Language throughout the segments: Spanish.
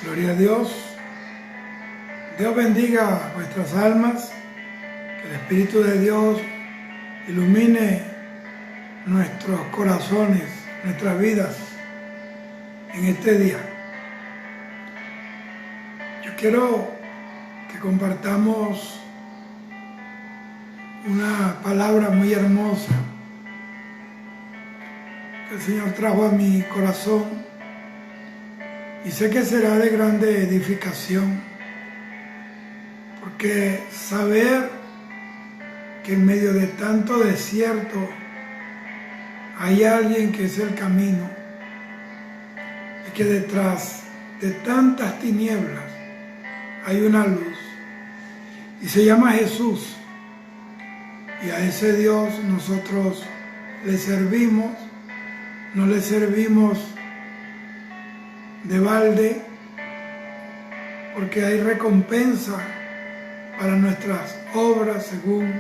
Gloria a Dios. Dios bendiga vuestras almas. Que el Espíritu de Dios ilumine nuestros corazones, nuestras vidas en este día. Yo quiero que compartamos una palabra muy hermosa que el Señor trajo a mi corazón y sé que será de grande edificación, porque saber que en medio de tanto desierto hay alguien que es el camino y que detrás de tantas tinieblas hay una luz y se llama Jesús, y a ese Dios nosotros le servimos. No le servimos de balde, porque hay recompensa para nuestras obras según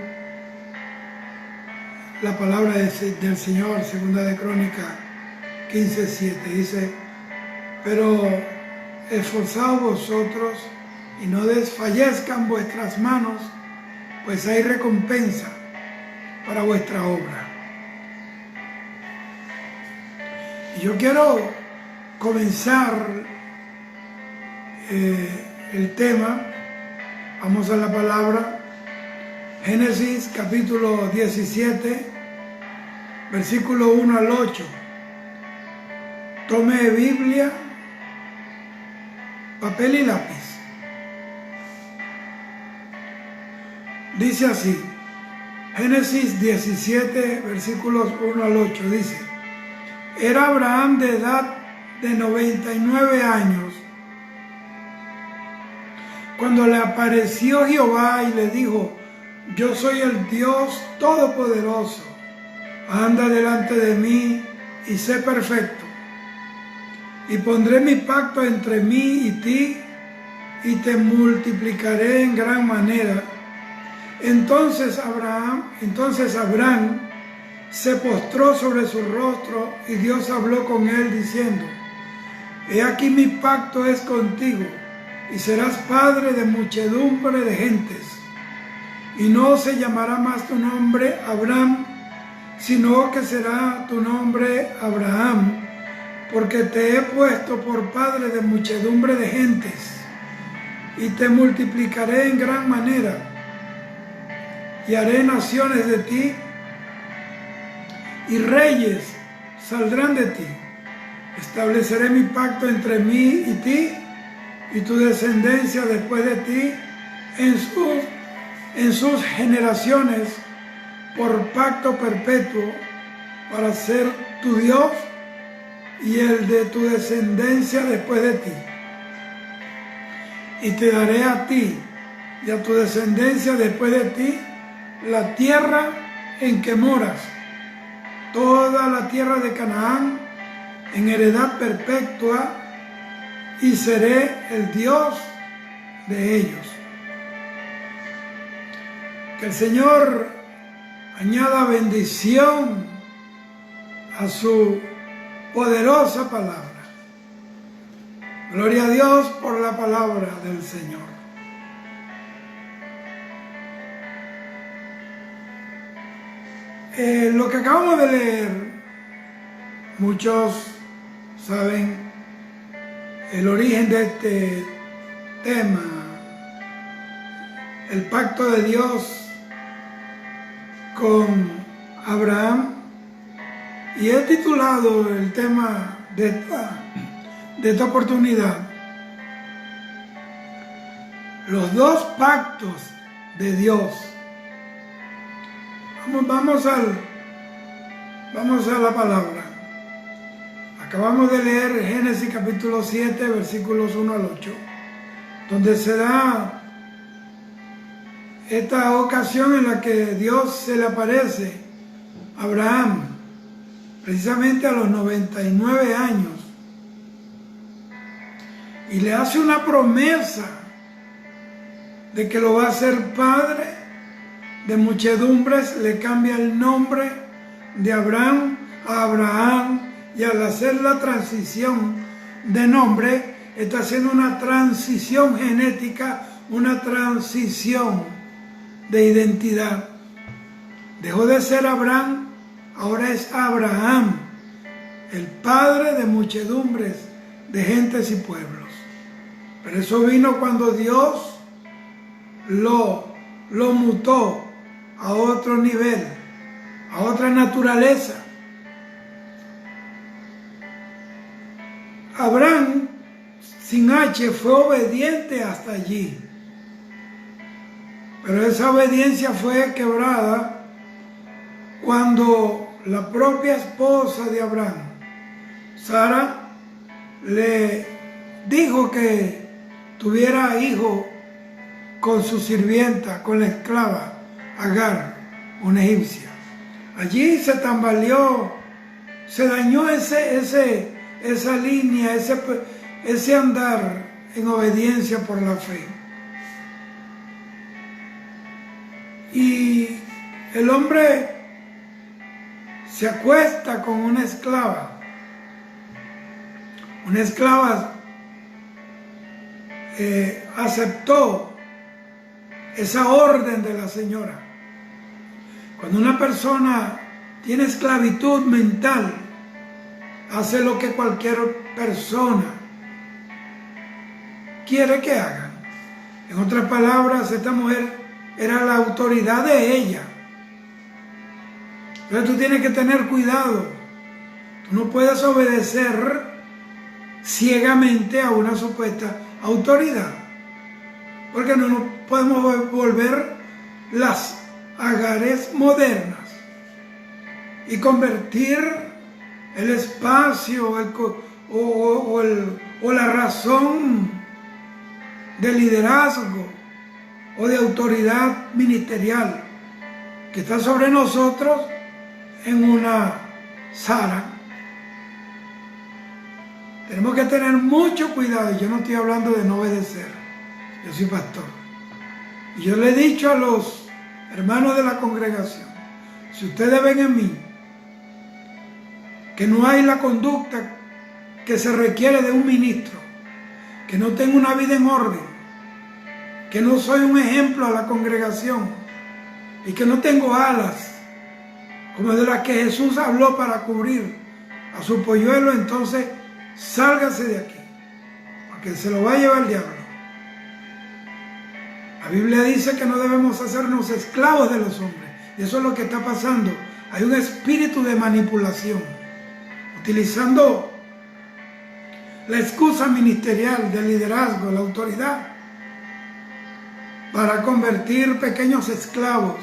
la palabra del Señor. Segunda de Crónicas 15:7 dice: pero esforzaos vosotros y no desfallezcan vuestras manos, pues hay recompensa para vuestra obra. Y yo quiero comenzar el tema. Vamos a la palabra. Génesis capítulo 17, versículo 1 al 8. Tome Biblia, papel y lápiz. Dice así, Génesis 17, versículos 1 al 8, dice: era Abraham de edad de 99 años cuando le apareció Jehová y le dijo: yo soy el Dios Todopoderoso, anda delante de mí y sé perfecto, y pondré mi pacto entre mí y ti, y te multiplicaré en gran manera. Entonces Abraham se postró sobre su rostro, y Dios habló con él diciendo: he aquí mi pacto es contigo, y serás padre de muchedumbre de gentes, y no se llamará más tu nombre Abraham, sino que será tu nombre Abraham, porque te he puesto por padre de muchedumbre de gentes, y te multiplicaré en gran manera, y haré naciones de ti, y reyes saldrán de ti. Estableceré mi pacto entre mí y ti, y tu descendencia después de ti, en sus generaciones, por pacto perpetuo, para ser tu Dios y el de tu descendencia después de ti. Y te daré a ti y a tu descendencia después de ti la tierra en que moras, toda la tierra de Canaán, en heredad perpetua, y seré el Dios de ellos. Que el Señor añada bendición a su poderosa palabra. Gloria a Dios por la palabra del Señor. Lo que acabamos de leer, muchos saben el origen de este tema, el pacto de Dios con Abraham, y he titulado el tema de esta oportunidad: los dos pactos de Dios. Vamos a la palabra. Acabamos de leer Génesis capítulo 7, versículos 1 al 8, donde se da esta ocasión en la que Dios se le aparece a Abraham, precisamente a los 99 años, y le hace una promesa de que lo va a hacer padre de muchedumbres. Le cambia el nombre de Abraham a Abraham, y al hacer la transición de nombre está haciendo una transición genética, una transición de identidad. Dejó de ser Abraham, ahora es Abraham, el padre de muchedumbres de gentes y pueblos. Pero eso vino cuando Dios lo mutó a otro nivel, a otra naturaleza. Abraham, sin H, fue obediente hasta allí. Pero esa obediencia fue quebrada cuando la propia esposa de Abraham, Sara, le dijo que tuviera hijo con su sirvienta, con la esclava Agar, una egipcia. Allí se tambaleó, se dañó esa línea, ese andar en obediencia por la fe. Y el hombre se acuesta con una esclava. Una esclava aceptó esa orden de la señora. Cuando una persona tiene esclavitud mental, hace lo que cualquier persona quiere que haga. En otras palabras, esta mujer era la autoridad de ella. Entonces tú tienes que tener cuidado. Tú no puedes obedecer ciegamente a una supuesta autoridad, porque no nos podemos volver las Agares modernas y convertir el espacio o la razón de liderazgo o de autoridad ministerial que está sobre nosotros en una Sara. Tenemos que tener mucho cuidado. Yo no estoy hablando de no obedecer. Yo soy pastor. Y yo le he dicho a los hermanos de la congregación, si ustedes ven en mí que no hay la conducta que se requiere de un ministro, que no tengo una vida en orden, que no soy un ejemplo a la congregación y que no tengo alas como de las que Jesús habló para cubrir a su polluelo, entonces sálgase de aquí, porque se lo va a llevar el diablo. La Biblia dice que no debemos hacernos esclavos de los hombres, y eso es lo que está pasando. Hay un espíritu de manipulación, utilizando la excusa ministerial del liderazgo, la autoridad, para convertir pequeños esclavos,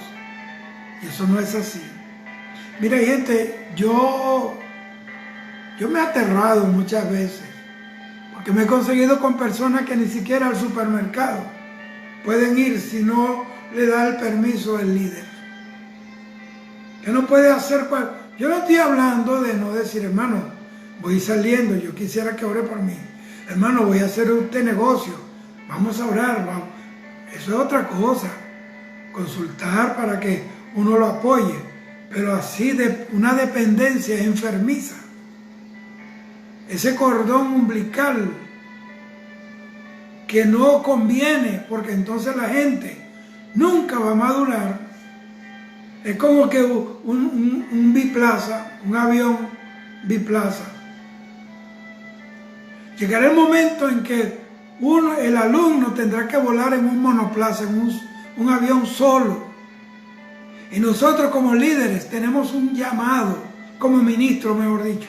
y eso no es así. Mira, gente, yo me he aterrado muchas veces, porque me he conseguido con personas que ni siquiera al supermercado pueden ir si no le da el permiso el líder. Que no puede hacer Yo no estoy hablando de no decir, hermano, voy saliendo, yo quisiera que ore por mí. Hermano, voy a hacer usted negocio, vamos a orar, vamos. Eso es otra cosa. Consultar para que uno lo apoye, pero así de una dependencia enfermiza. Ese cordón umbilical que no conviene, porque entonces la gente nunca va a madurar. Es como que un biplaza, un avión biplaza. Llegará el momento en que el alumno tendrá que volar en un monoplaza, en un avión solo. Y nosotros como líderes tenemos un llamado, como ministro, mejor dicho,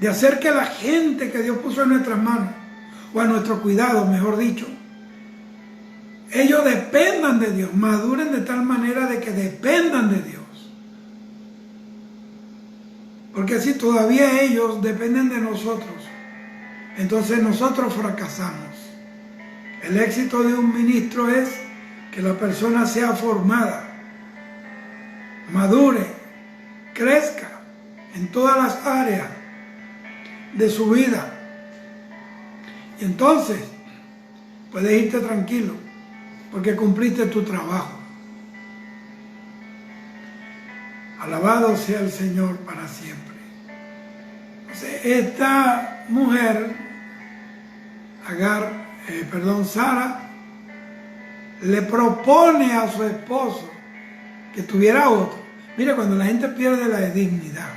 de hacer que la gente que Dios puso en nuestras manos, o a nuestro cuidado, mejor dicho, ellos dependan de Dios, maduren de tal manera de que dependan de Dios. Porque si todavía ellos dependen de nosotros, entonces nosotros fracasamos. El éxito de un ministro es que la persona sea formada, madure, crezca en todas las áreas de su vida. Y entonces puedes irte tranquilo, porque cumpliste tu trabajo. Alabado sea el Señor para siempre. Entonces, esta mujer Sara le propone a su esposo que tuviera otro. Mira, cuando la gente pierde la dignidad,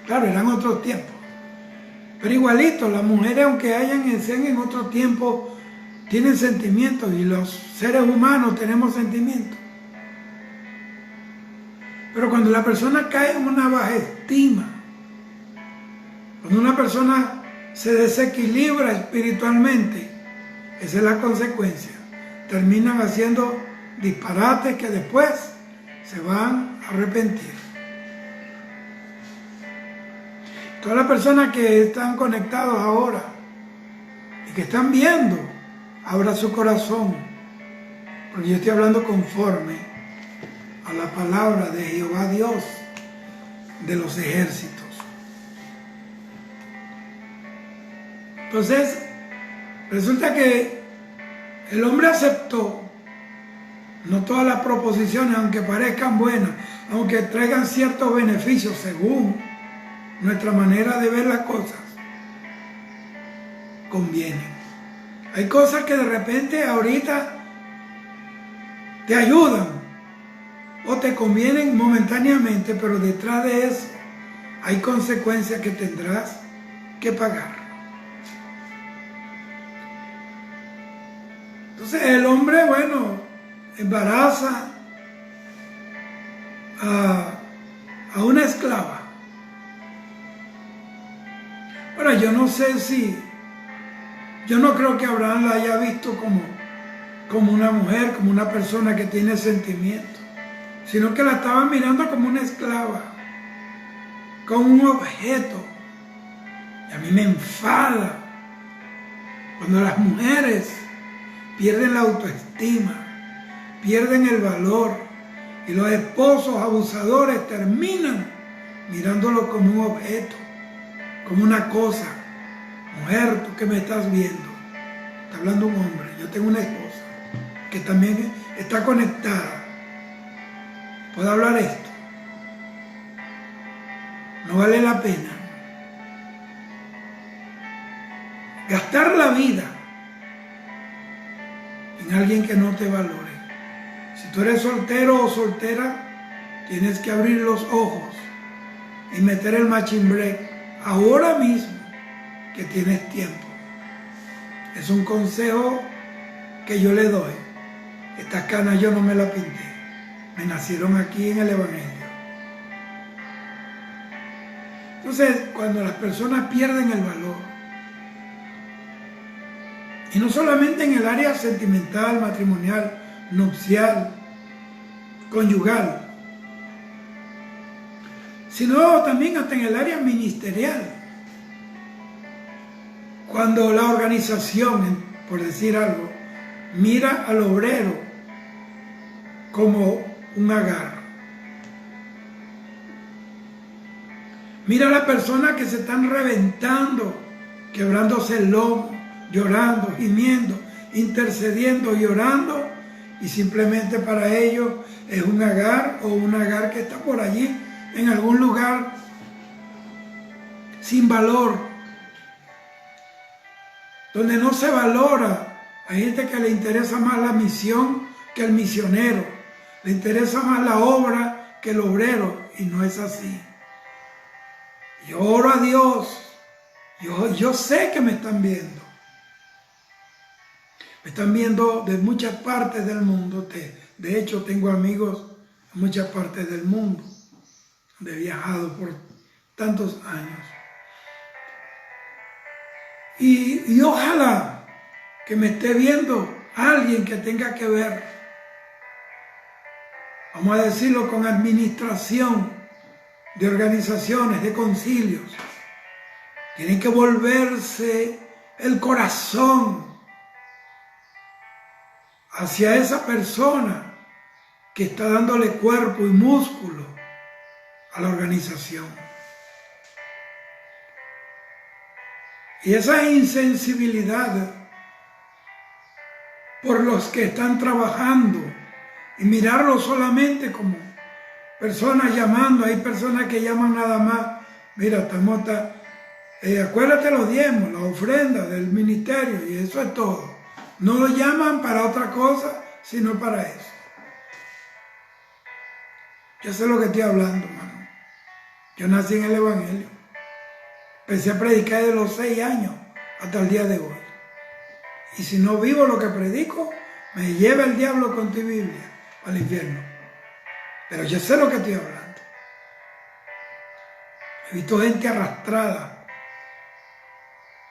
claro, eran otros tiempos, pero igualito, las mujeres, aunque sean en otro tiempo, tienen sentimientos, y los seres humanos tenemos sentimientos. Pero cuando la persona cae en una baja estima, cuando una persona se desequilibra espiritualmente, esa es la consecuencia. Terminan haciendo disparates que después se van a arrepentir. Todas las personas que están conectados ahora y que están viendo, abra su corazón, porque yo estoy hablando conforme a la palabra de Jehová Dios de los ejércitos. Entonces, resulta que el hombre aceptó, no todas las proposiciones, aunque parezcan buenas, aunque traigan ciertos beneficios según nuestra manera de ver las cosas, convienen. Hay cosas que de repente ahorita te ayudan o te convienen momentáneamente, pero detrás de eso hay consecuencias que tendrás que pagar. Entonces el hombre, embaraza a una esclava. Ahora, yo no sé yo no creo que Abraham la haya visto como una mujer, como una persona que tiene sentimientos, sino que la estaba mirando como una esclava, como un objeto. Y a mí me enfada cuando las mujeres pierden la autoestima, pierden el valor, y los esposos abusadores terminan mirándolo como un objeto, como una cosa. Mujer, tú que me estás viendo, está hablando un hombre, yo tengo una esposa que también está conectada, puedo hablar esto, no vale la pena gastar la vida en alguien que no te valore. Si tú eres soltero o soltera, tienes que abrir los ojos y meter el matching break ahora mismo que tienes tiempo. Es un consejo que yo le doy. Estas canas yo no me las pinté, me nacieron aquí en el Evangelio. Entonces, cuando las personas pierden el valor, y no solamente en el área sentimental, matrimonial, nupcial, conyugal, sino también hasta en el área ministerial. Cuando la organización, por decir algo, mira al obrero como un Agar. Mira a la persona que se están reventando, quebrándose el lomo, llorando, gimiendo, intercediendo, llorando, y simplemente para ellos es un Agar, o un Agar que está por allí en algún lugar sin valor, donde no se valora. Hay gente que le interesa más la misión que el misionero, le interesa más la obra que el obrero, y no es así. Yo oro a Dios, yo sé que me están viendo. Me están viendo de muchas partes del mundo. De hecho, tengo amigos en muchas partes del mundo, donde he viajado por tantos años. Y ojalá que me esté viendo alguien que tenga que ver, vamos a decirlo, con administración de organizaciones, de concilios. Tienen que volverse el corazón hacia esa persona que está dándole cuerpo y músculo a la organización. Y esa insensibilidad por los que están trabajando, y mirarlo solamente como personas llamando. Hay personas que llaman nada más, mira, Acuérdate los diezmos, las ofrendas del ministerio, y eso es todo. No lo llaman para otra cosa, sino para eso. Yo sé lo que estoy hablando, hermano. Yo nací en el Evangelio. Empecé a predicar de los 6 años hasta el día de hoy. Y si no vivo lo que predico, me lleva el diablo con tu Biblia al infierno. Pero yo sé lo que estoy hablando. He visto gente arrastrada,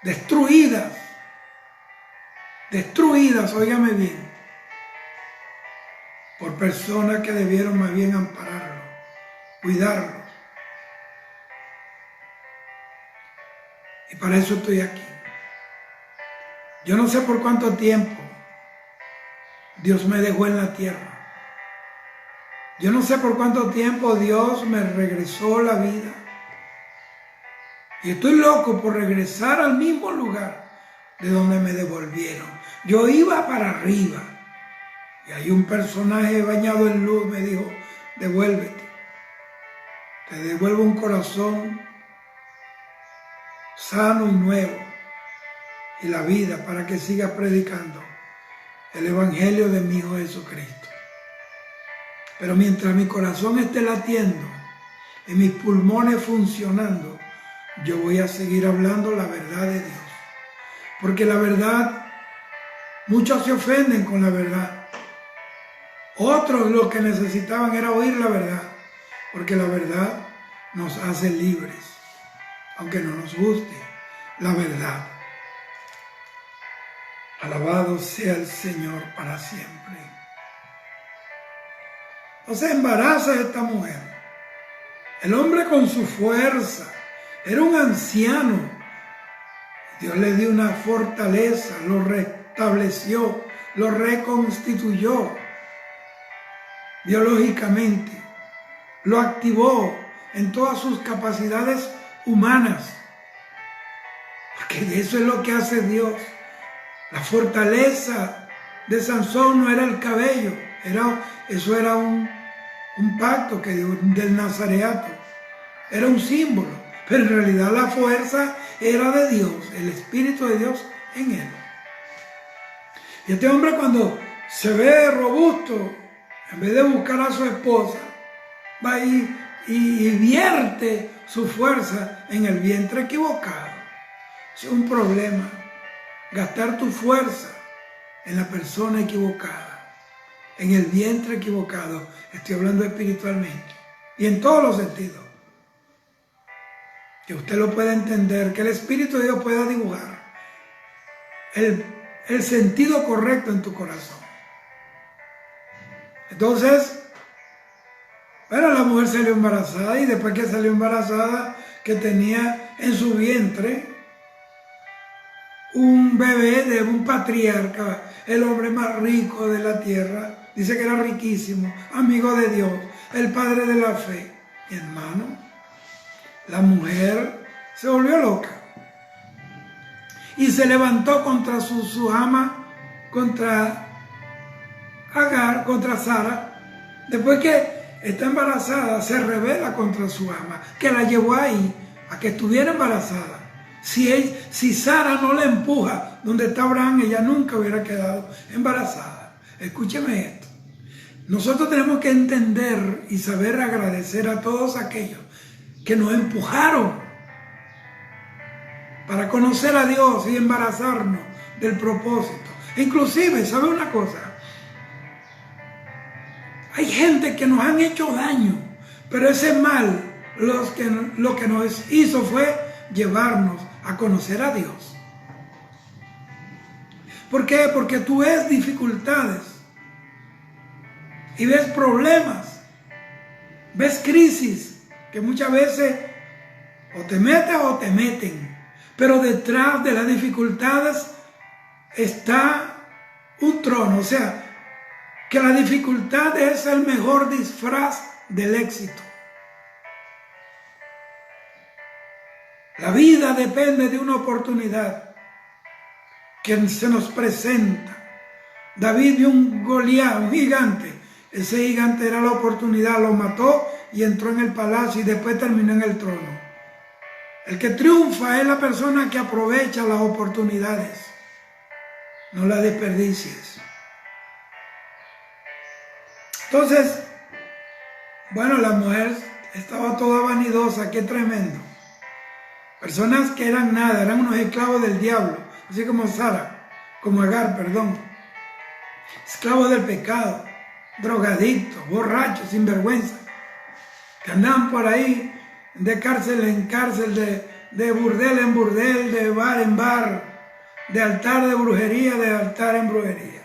destruidas, óigame bien, por personas que debieron más bien ampararlo, cuidarlo. Y para eso estoy aquí. Yo no sé por cuánto tiempo Dios me dejó en la tierra. Yo no sé por cuánto tiempo Dios me regresó la vida. Y estoy loco por regresar al mismo lugar de donde me devolvieron. Yo iba para arriba. Y hay un personaje bañado en luz me dijo, devuélvete. Te devuelvo un corazón sano y nuevo. Y la vida para que sigas predicando el Evangelio de mi Hijo Jesucristo. Pero mientras mi corazón esté latiendo y mis pulmones funcionando, yo voy a seguir hablando la verdad de Dios. Porque la verdad, muchos se ofenden con la verdad. Otros lo que necesitaban era oír la verdad. Porque la verdad nos hace libres. Aunque no nos guste la verdad. Alabado sea el Señor para siempre. No se embaraza esta mujer. El hombre con su fuerza. Era un anciano. Dios le dio una fortaleza, lo restableció, lo reconstituyó biológicamente, lo activó en todas sus capacidades humanas. Porque eso es lo que hace Dios. La fortaleza de Sansón no era el cabello, eso era un pacto del nazareato, era un símbolo. Pero en realidad la fuerza era de Dios, el Espíritu de Dios en él. Y este hombre cuando se ve robusto, en vez de buscar a su esposa, va y vierte su fuerza en el vientre equivocado. Es un problema, gastar tu fuerza en la persona equivocada, en el vientre equivocado. Estoy hablando espiritualmente y en todos los sentidos. Que usted lo pueda entender, que el Espíritu de Dios pueda dibujar el sentido correcto en tu corazón. Entonces, bueno, la mujer salió embarazada y después que salió embarazada, que tenía en su vientre un bebé de un patriarca, el hombre más rico de la tierra, dice que era riquísimo, amigo de Dios, el padre de la fe. Mi hermano, la mujer se volvió loca y se levantó contra su ama, contra Agar, contra Sara. Después que está embarazada, se rebela contra su ama, que la llevó ahí a que estuviera embarazada. Si Sara no la empuja donde está Abraham, ella nunca hubiera quedado embarazada. Escúcheme esto. Nosotros tenemos que entender y saber agradecer a todos aquellos que nos empujaron para conocer a Dios y embarazarnos del propósito. Inclusive, ¿sabe una cosa? Hay gente que nos han hecho daño, pero ese mal lo que nos hizo fue llevarnos a conocer a Dios. ¿Por qué? Porque tú ves dificultades y ves problemas, ves crisis, que muchas veces o te metes o te meten, pero detrás de las dificultades está un trono. O sea, que la dificultad es el mejor disfraz del éxito. La vida depende de una oportunidad que se nos presenta. David vio un Goliat, un gigante. Ese gigante era la oportunidad, lo mató y entró en el palacio y después terminó en el trono. El que triunfa es la persona que aprovecha las oportunidades. No las desperdicies. Entonces, bueno, la mujer estaba toda vanidosa, qué tremendo. Personas que eran nada, eran unos esclavos del diablo, así como Agar, perdón. Esclavos del pecado, drogadictos, borrachos, sinvergüenza, que andaban por ahí de cárcel en cárcel, de burdel en burdel, de bar en bar, de altar de brujería, de altar en brujería.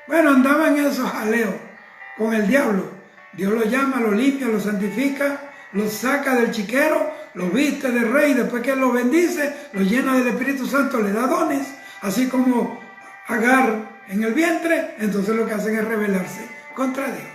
Bueno, andaban en esos jaleos con el diablo. Dios lo llama, lo limpia, lo santifica, lo saca del chiquero, lo viste de rey, después que lo bendice, lo llena del Espíritu Santo, le da dones, así como Agar en el vientre. Entonces lo que hacen es rebelarse contra Dios.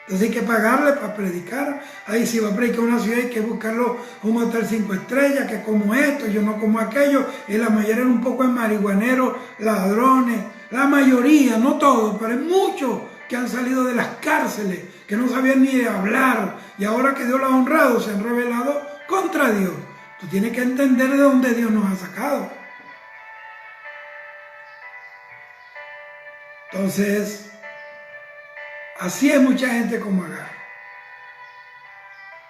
Entonces hay que pagarle para predicar. Ahí si va a predicar una ciudad hay que buscarlo un hotel 5 estrellas, que como esto, yo no como aquello. Y la mayoría eran un poco de marihuaneros, ladrones. La mayoría, no todos, pero hay muchos que han salido de las cárceles, que no sabían ni hablar. Y ahora que Dios los ha honrado, se han rebelado contra Dios. Tú tienes que entender de dónde Dios nos ha sacado. Entonces, así es mucha gente como Agar.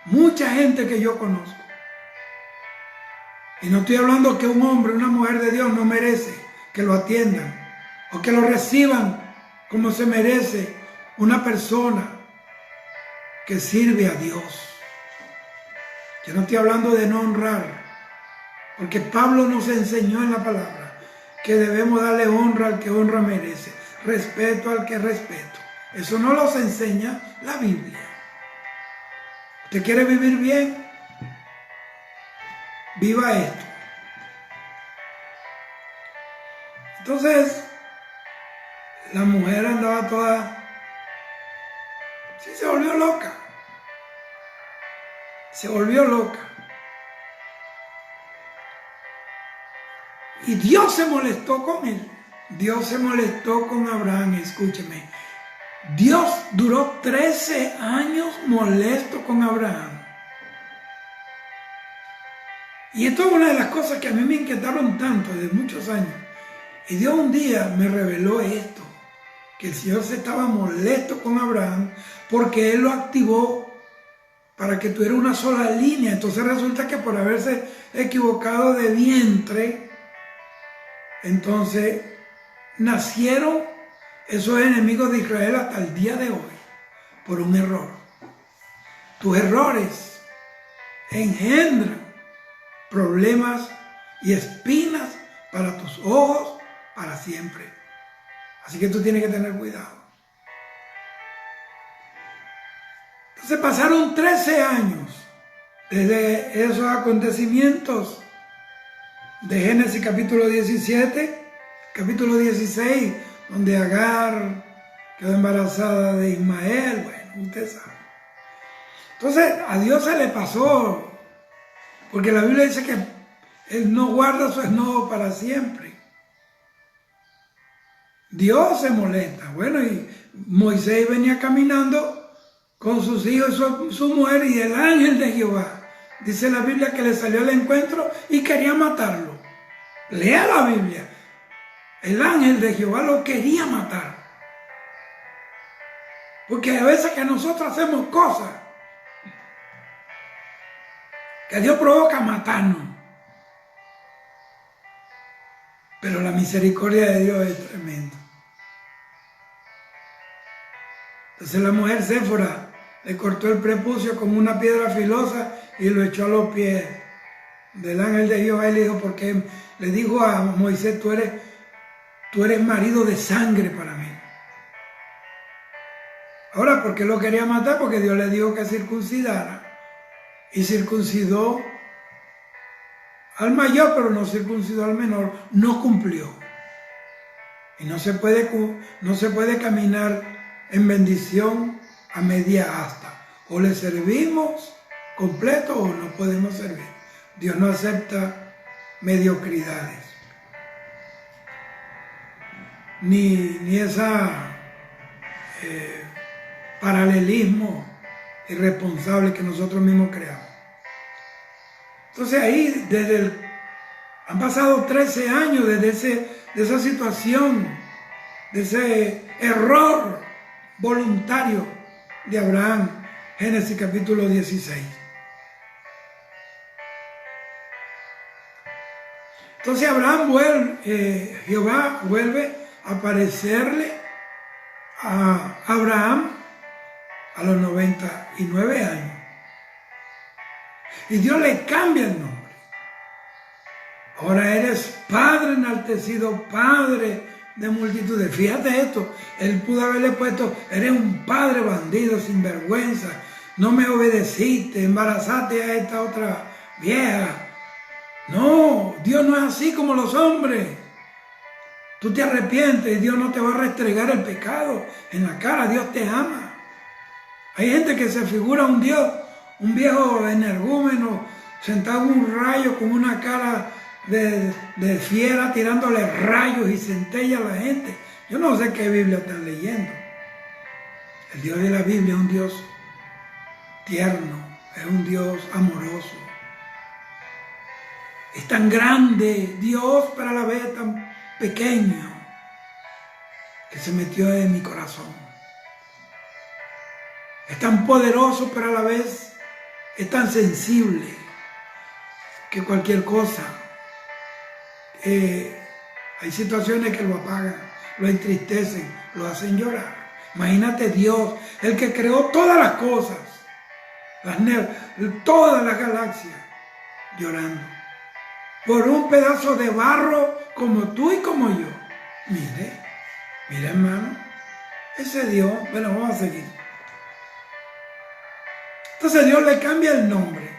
Mucha gente que yo conozco. Y no estoy hablando que un hombre, una mujer de Dios no merece que lo atiendan o que lo reciban como se merece una persona que sirve a Dios. Yo no estoy hablando de no honrar, porque Pablo nos enseñó en la palabra que debemos darle honra al que honra merece, respeto al que respeto. Eso no los enseña la Biblia. ¿Usted quiere vivir bien? Viva esto. Entonces, la mujer andaba toda... Sí, se volvió loca. Se volvió loca. Y Dios se molestó con él. Dios se molestó con Abraham, escúcheme. Dios duró 13 años molesto con Abraham. Y esto es una de las cosas que a mí me inquietaron tanto desde muchos años. Y Dios un día me reveló esto, que el Señor se estaba molesto con Abraham porque Él lo activó para que tuviera una sola línea. Entonces resulta que por haberse equivocado de vientre, entonces nacieron esos enemigos de Israel hasta el día de hoy, por un error. Tus errores engendran problemas y espinas para tus ojos para siempre. Así que tú tienes que tener cuidado. Entonces pasaron 13 años desde esos acontecimientos de Génesis capítulo 17, capítulo 16, donde Agar quedó embarazada de Ismael. Bueno, usted sabe. Entonces a Dios se le pasó, porque la Biblia dice que Él no guarda su enojo para siempre. Dios se molesta. Bueno, y Moisés venía caminando con sus hijos y su mujer, y el ángel de Jehová, dice la Biblia, que le salió al encuentro y quería matarlo. Lea la Biblia. El ángel de Jehová lo quería matar. Porque a veces que nosotros hacemos cosas que Dios provoca matarnos. Pero la misericordia de Dios es tremenda. Entonces la mujer Séfora le cortó el prepucio con una piedra filosa y lo echó a los pies del ángel de Jehová, y le dijo, porque le dijo a Moisés, tú eres marido de sangre para mí. Ahora, ¿por qué lo quería matar? Porque Dios le dijo que circuncidara, y circuncidó al mayor, pero no circuncidó al menor. No cumplió. Y no se puede caminar en bendición a media asta. O le servimos completo o no podemos servir. Dios no acepta mediocridades. Ni esa paralelismo irresponsable que nosotros mismos creamos. Entonces ahí, han pasado 13 años desde esa situación, de ese error voluntario de Abraham. Génesis capítulo 16. Entonces Jehová vuelve a aparecerle a Abraham a los 99 años. Y Dios le cambia el nombre. Ahora eres padre enaltecido, padre de multitudes. Fíjate esto, él pudo haberle puesto, eres un padre bandido, sinvergüenza, no me obedeciste, embarazaste a esta otra vieja. No, Dios no es así como los hombres. Tú te arrepientes y Dios no te va a restregar el pecado en la cara, Dios te ama. Hay gente que se figura un Dios, un viejo energúmeno, sentado en un rayo con una cara de fiera tirándole rayos y centella a la gente. Yo no sé qué Biblia están leyendo. El Dios de la Biblia es un Dios tierno, es un Dios amoroso. Es tan grande Dios, pero a la vez tan pequeño, que se metió en mi corazón. Es tan poderoso, pero a la vez es tan sensible que cualquier cosa, hay situaciones que lo apagan, lo entristecen, lo hacen llorar. Imagínate Dios, el que creó todas las cosas, todas las galaxias, llorando por un pedazo de barro como tú y como yo. Mire hermano, ese Dios. Bueno, vamos a seguir. Entonces Dios le cambia el nombre.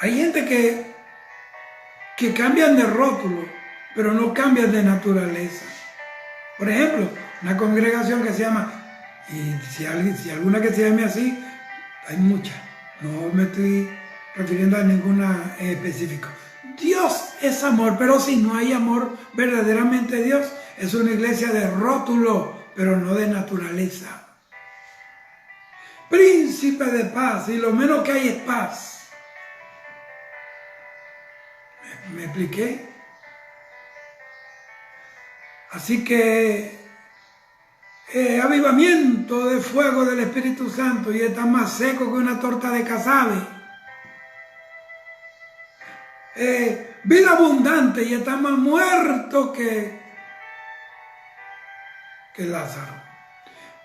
Hay gente que cambian de rótulo, pero no cambian de naturaleza. Por ejemplo, una congregación que se llama, y si alguna que se llame así, hay muchas, no me estoy refiriendo a ninguna específica. Dios es amor, pero si no hay amor verdaderamente Dios, es una iglesia de rótulo, pero no de naturaleza. Príncipe de paz, y lo menos que hay es paz. ¿Me expliqué? Así que avivamiento de fuego del Espíritu Santo, y está más seco que una torta de casabe. Vida abundante, y está más muerto que Lázaro.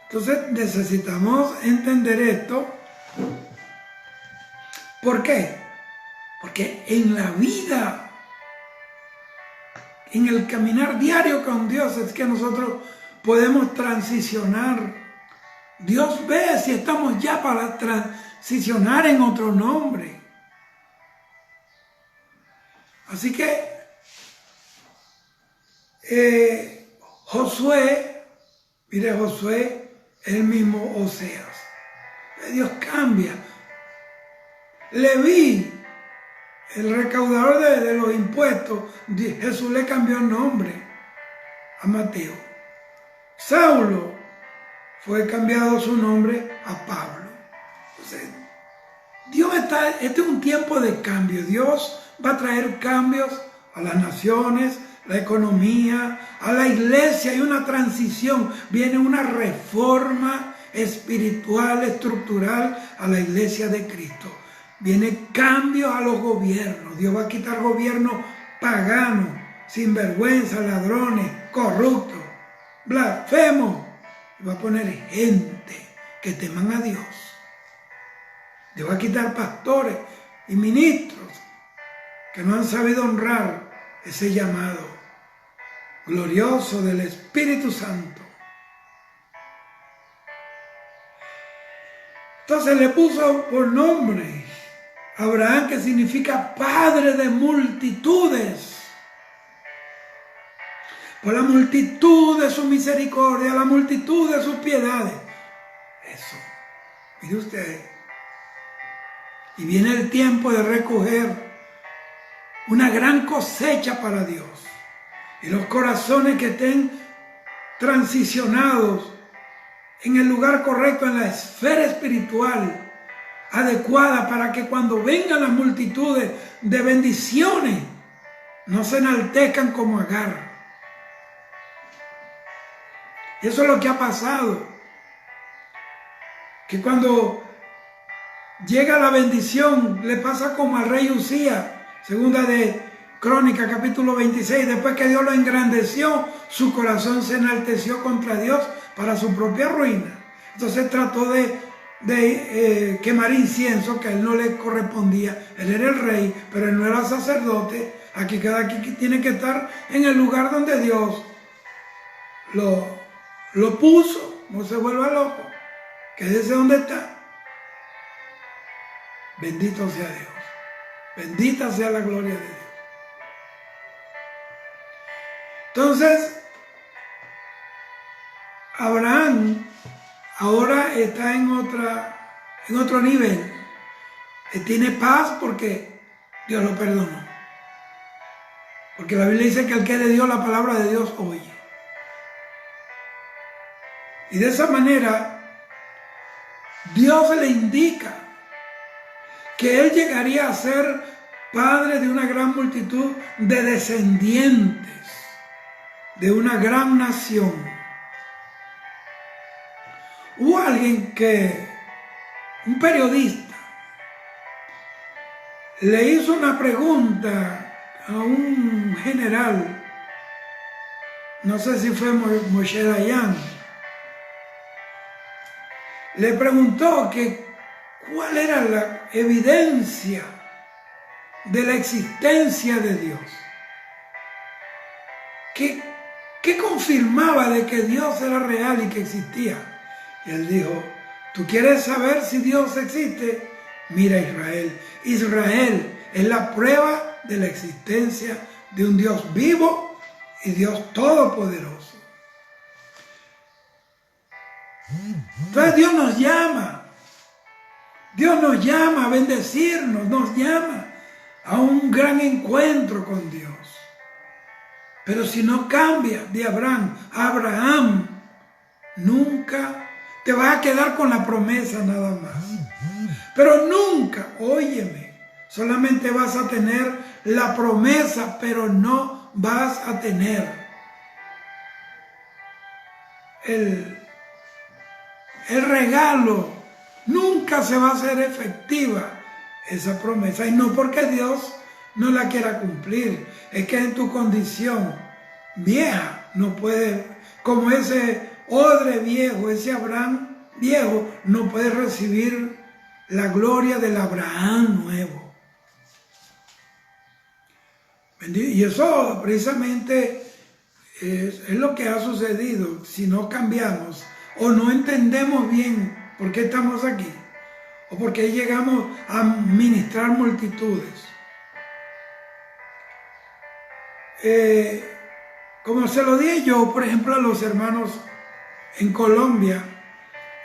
Entonces necesitamos entender esto. ¿Por qué? Porque en la vida, en el caminar diario con Dios, es que nosotros podemos transicionar. Dios ve si estamos ya para transicionar en otro nombre. Así que Josué, mire, Josué es el mismo Oseas. Dios cambia. Leví, el recaudador de los impuestos, Jesús le cambió el nombre a Mateo. Saulo fue cambiado su nombre a Pablo. Entonces, este es un tiempo de cambio. Dios va a traer cambios a las naciones, la economía, a la iglesia. Hay una transición, viene una reforma espiritual, estructural a la iglesia de Cristo. Viene cambios a los gobiernos. Dios va a quitar gobiernos paganos, sinvergüenza, ladrones, corruptos, blasfemos. Y va a poner gente que teman a Dios. Dios va a quitar pastores y ministros que no han sabido honrar ese llamado glorioso del Espíritu Santo. Entonces le puso por nombre Abraham, que significa padre de multitudes. Por la multitud de su misericordia, la multitud de sus piedades. Eso, mire usted. Y viene el tiempo de recoger una gran cosecha para Dios. Y los corazones que estén transicionados en el lugar correcto, en la esfera espiritual, adecuada para que cuando vengan las multitudes de bendiciones no se enaltezcan como Agar. Y eso es lo que ha pasado, que cuando llega la bendición le pasa como al rey Usías, segunda de Crónicas capítulo 26, después que Dios lo engrandeció, su corazón se enalteció contra Dios para su propia ruina. Entonces trató de quemar incienso que a él no le correspondía. Él era el rey, pero él no era sacerdote. Aquí cada quien tiene que estar en el lugar donde Dios lo puso. No se vuelva loco. Quédese donde está. Bendito sea Dios. Bendita sea la gloria de Dios. Entonces, Abraham ahora está en otro nivel. Él tiene paz porque Dios lo perdonó. Porque la Biblia dice que el que de Dios la palabra de Dios oye. Y de esa manera, Dios le indica que él llegaría a ser padre de una gran multitud de descendientes, de una gran nación. Hubo alguien un periodista, le hizo una pregunta a un general, no sé si fue Moshe Dayan, le preguntó que cuál era la evidencia de la existencia de Dios. ¿Qué confirmaba de que Dios era real y que existía? Y él dijo, ¿tú quieres saber si Dios existe? Mira Israel. Israel es la prueba de la existencia de un Dios vivo y Dios todopoderoso. Entonces Dios nos llama. Dios nos llama a bendecirnos, nos llama a un gran encuentro con Dios. Pero si no cambias de Abraham a Abraham, nunca te vas a quedar con la promesa nada más. Pero nunca, óyeme, solamente vas a tener la promesa, pero no vas a tener el regalo. Nunca se va a hacer efectiva esa promesa. Y no porque Dios no la quiera cumplir. Es que en tu condición vieja no puede, como ese odre viejo, ese Abraham viejo, no puede recibir la gloria del Abraham nuevo. Y eso precisamente es lo que ha sucedido. Si no cambiamos o no entendemos bien por qué estamos aquí, o por qué llegamos a ministrar multitudes. Como se lo dije yo, por ejemplo, a los hermanos en Colombia,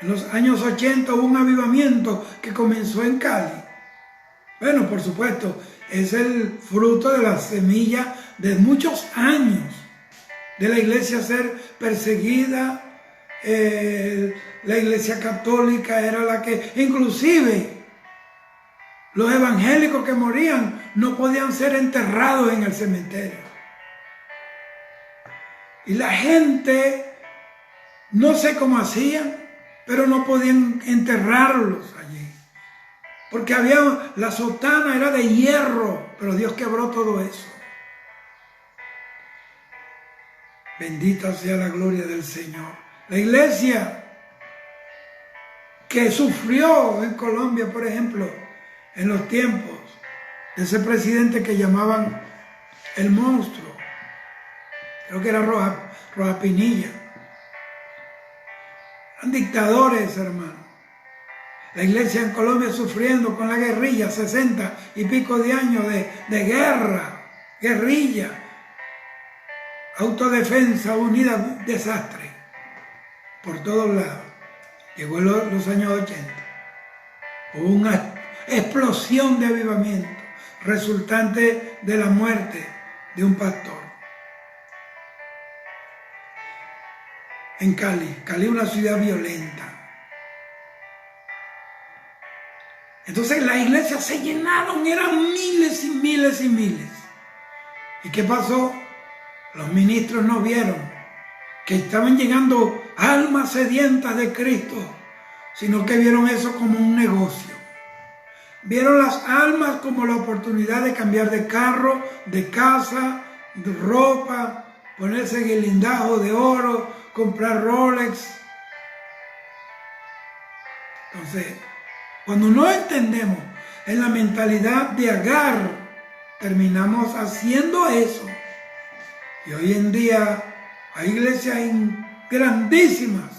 en los años 80 hubo un avivamiento que comenzó en Cali. Bueno, por supuesto, es el fruto de la semilla de muchos años de la iglesia ser perseguida. La iglesia católica era la que, inclusive, los evangélicos que morían no podían ser enterrados en el cementerio. Y la gente, no sé cómo hacían, pero no podían enterrarlos allí. Porque la sotana era de hierro, pero Dios quebró todo eso. Bendita sea la gloria del Señor. La iglesia que sufrió en Colombia, por ejemplo, en los tiempos de ese presidente que llamaban el monstruo, creo que era Rojas Pinilla. Eran dictadores, hermano. La iglesia en Colombia sufriendo con la guerrilla, 60 y pico de años de guerra, guerrilla, autodefensa unida, desastre, por todos lados. Llegó los años 80. Hubo una explosión de avivamiento resultante de la muerte de un pastor. En Cali, una ciudad violenta. Entonces las iglesias se llenaron, eran miles y miles y miles. ¿Y qué pasó? Los ministros no vieron que estaban llegando almas sedientas de Cristo, sino que vieron eso como un negocio. Vieron las almas como la oportunidad de cambiar de carro, de casa, de ropa, ponerse guirlindajo de oro, comprar Rolex. Entonces, cuando no entendemos en la mentalidad de Agar, terminamos haciendo eso. Y hoy en día hay iglesias grandísimas,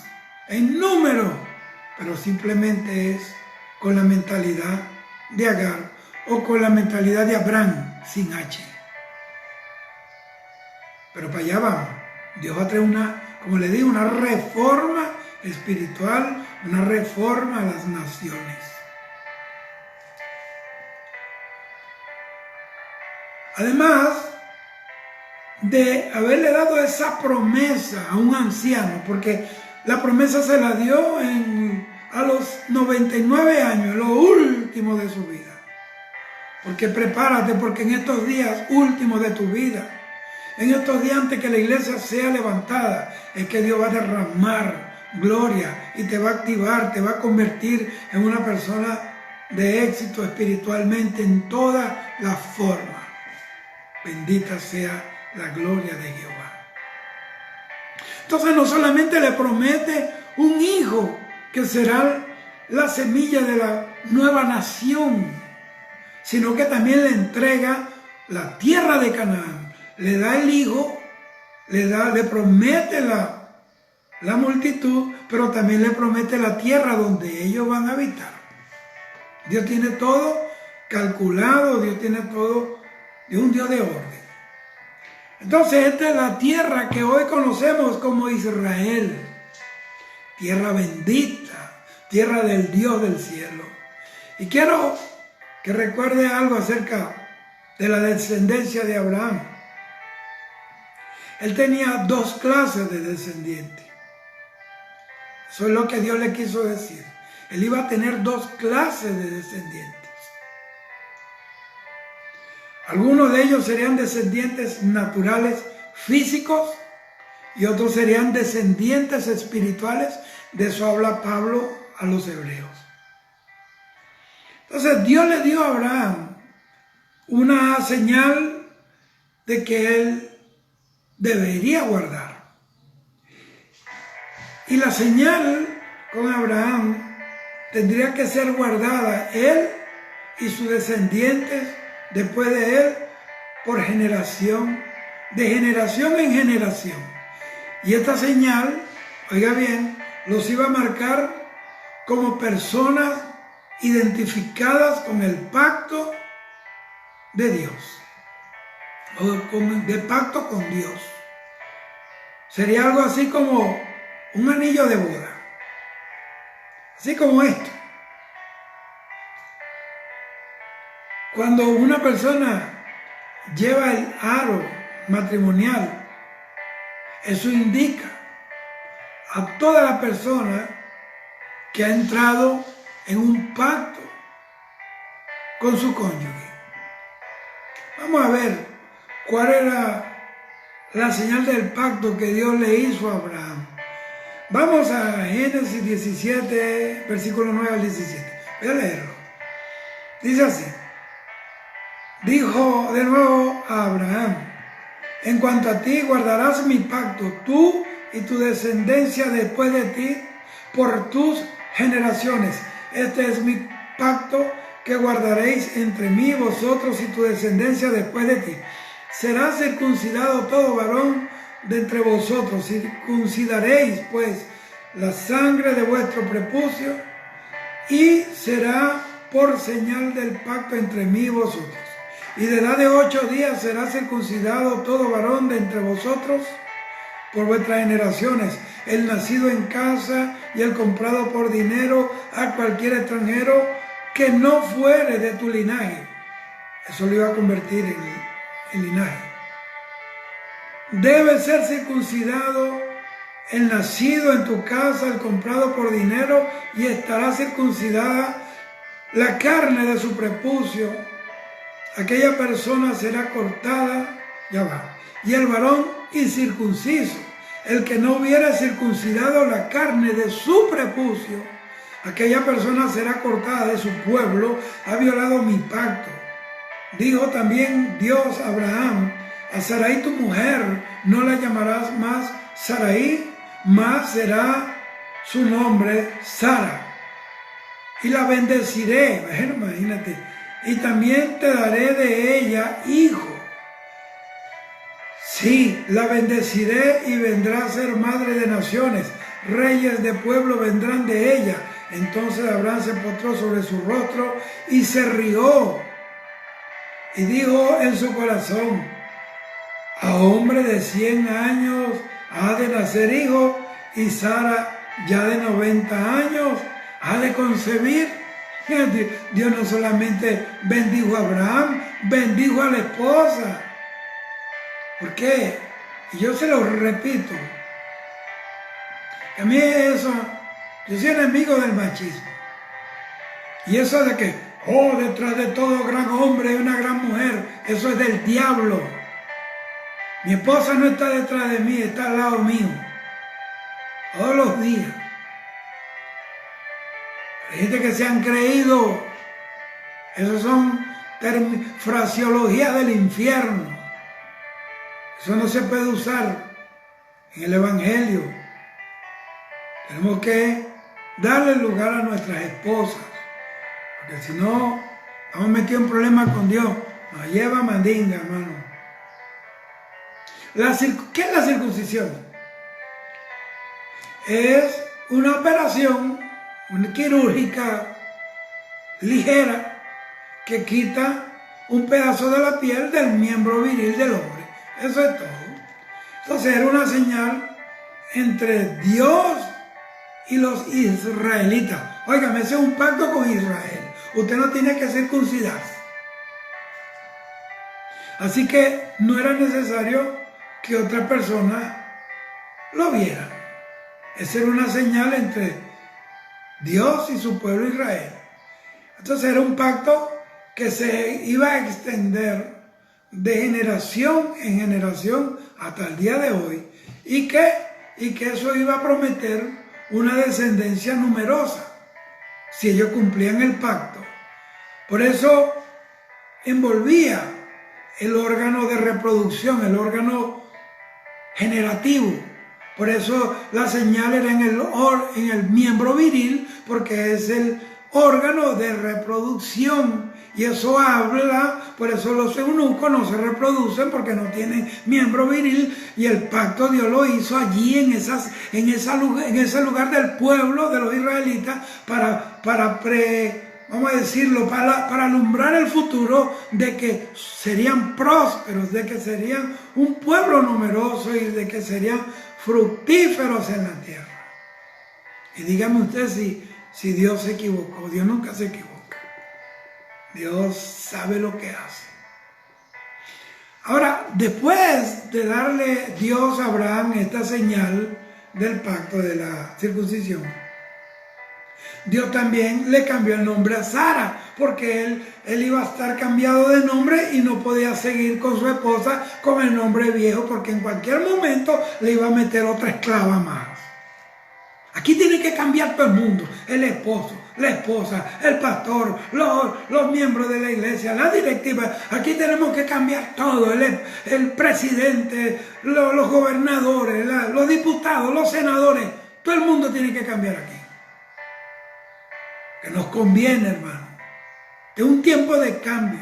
en número, pero simplemente es con la mentalidad de Agar o con la mentalidad de Abraham, sin H. Pero para allá vamos. Dios va a traer como le digo, una reforma espiritual, una reforma a las naciones. Además de haberle dado esa promesa a un anciano, porque la promesa se la dio a los 99 años, lo último de su vida. Porque prepárate, porque en estos días últimos de tu vida, en estos días antes que la iglesia sea levantada, es que Dios va a derramar gloria y te va a activar, te va a convertir en una persona de éxito espiritualmente en toda la forma. Bendita sea la gloria de Jehová. Entonces no solamente le promete un hijo que será la semilla de la nueva nación, sino que también le entrega la tierra de Canaán. Le da el hijo, le promete la multitud, pero también le promete la tierra donde ellos van a habitar. Dios tiene todo calculado, Dios tiene todo, Dios es un Dios de orden. Entonces esta es la tierra que hoy conocemos como Israel, tierra bendita, tierra del Dios del cielo. Y quiero que recuerde algo acerca de la descendencia de Abraham. Él tenía dos clases de descendientes. Eso es lo que Dios le quiso decir. Él iba a tener dos clases de descendientes. Algunos de ellos serían descendientes naturales físicos y otros serían descendientes espirituales. De eso habla Pablo a los hebreos. Entonces Dios le dio a Abraham una señal de que él debería guardar. Y la señal con Abraham tendría que ser guardada él y sus descendientes después de él por generación, de generación en generación. Y esta señal, oiga bien, los iba a marcar como personas identificadas con el pacto de Dios, o de pacto con Dios. Sería algo así como un anillo de boda, así como esto. Cuando una persona lleva el aro matrimonial, eso indica a toda la persona que ha entrado en un pacto con su cónyuge. Vamos a ver cuál era la señal del pacto que Dios le hizo a Abraham. Vamos a Génesis 17, versículo 9 al 17. Voy a leerlo. Dice así. Dijo de nuevo a Abraham: en cuanto a ti, guardarás mi pacto, tú y tu descendencia después de ti, por tus generaciones. Este es mi pacto que guardaréis entre mí, vosotros y tu descendencia después de ti. Será circuncidado todo varón de entre vosotros. Circuncidaréis pues la sangre de vuestro prepucio, y será por señal del pacto entre mí y vosotros. Y de edad de 8 días será circuncidado todo varón de entre vosotros por vuestras generaciones, el nacido en casa y el comprado por dinero a cualquier extranjero que no fuere de tu linaje. Eso lo iba a convertir en linaje. Debe ser circuncidado el nacido en tu casa, el comprado por dinero, y estará circuncidada la carne de su prepucio, aquella persona será cortada, ya va, y el varón incircunciso, el que no hubiera circuncidado la carne de su prepucio, aquella persona será cortada de su pueblo, ha violado mi pacto. Dijo también Dios a Abraham: a Sarai tu mujer no la llamarás más Sarai, mas será su nombre Sara. Y la bendeciré, bueno, imagínate, y también te daré de ella hijo. Sí, la bendeciré y vendrá a ser madre de naciones, reyes de pueblo vendrán de ella. Entonces Abraham se postró sobre su rostro y se rió. Y dijo en su corazón: a hombre de 100 años ha de nacer hijo, y Sara ya de 90 años ha de concebir. Dios no solamente bendijo a Abraham, bendijo a la esposa. ¿Por qué? Y yo se lo repito, a mí eso, yo soy enemigo del machismo. Y eso de que, detrás de todo gran hombre hay una gran mujer, eso es del diablo. Mi esposa no está detrás de mí, está al lado mío, todos los días. Hay gente que se han creído, esos son fraseologías del infierno. Eso no se puede usar en el Evangelio. Tenemos que darle lugar a nuestras esposas, porque si no, estamos metidos en problemas con Dios. Nos lleva mandinga, hermano. ¿Qué es la circuncisión? Es una operación quirúrgica ligera que quita un pedazo de la piel del miembro viril del hombre. Eso es todo. Entonces era una señal entre Dios y los israelitas. Óigame, ese es un pacto con Israel. Usted no tiene que circuncidarse. Así que no era necesario que otra persona lo viera. Esa era una señal entre Dios y su pueblo Israel. Entonces era un pacto que se iba a extender de generación en generación hasta el día de hoy, y que eso iba a prometer una descendencia numerosa si ellos cumplían el pacto. Por eso envolvía el órgano de reproducción, el órgano generativo. Por eso la señal era en el miembro viril, porque es el órgano de reproducción. Y eso habla, por eso los eunucos no se reproducen, porque no tienen miembro viril, y el pacto Dios lo hizo allí en ese lugar del pueblo de los israelitas vamos a decirlo, para alumbrar el futuro de que serían prósperos, de que serían un pueblo numeroso y de que serían fructíferos en la tierra. Y dígame usted si Dios se equivocó. Dios nunca se equivoca. Dios sabe lo que hace. Ahora, después de darle Dios a Abraham esta señal del pacto de la circuncisión, Dios también le cambió el nombre a Sara, porque él iba a estar cambiado de nombre y no podía seguir con su esposa con el nombre viejo, porque en cualquier momento le iba a meter otra esclava más. Aquí tiene que cambiar todo el mundo: el esposo, la esposa, el pastor, los miembros de la iglesia, la directiva. Aquí tenemos que cambiar todo: el presidente, los gobernadores, los diputados, los senadores. Todo el mundo tiene que cambiar aquí. Que nos conviene, hermano. Es un tiempo de cambio.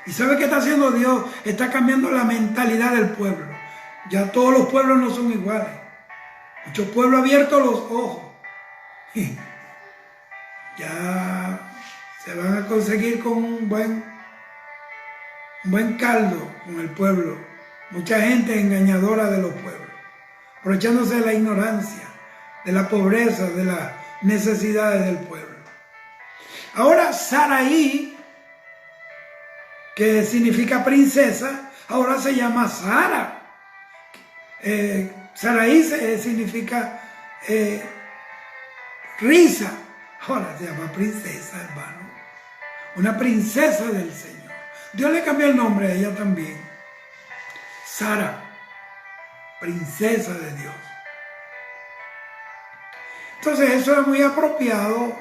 ¿Y sabe qué está haciendo Dios? Está cambiando la mentalidad del pueblo. Ya todos los pueblos no son iguales. Muchos pueblos han abierto los ojos. Ya se van a conseguir con un buen caldo con el pueblo. Mucha gente engañadora de los pueblos, aprovechándose de la ignorancia, de la pobreza, de las necesidades del pueblo. Ahora Sarai, que significa princesa, ahora se llama Sara. Sarai significa risa, ahora se llama princesa, hermano. una princesa del Señor. Dios le cambió el nombre a ella también. Sara, princesa de Dios. Entonces eso era muy apropiado,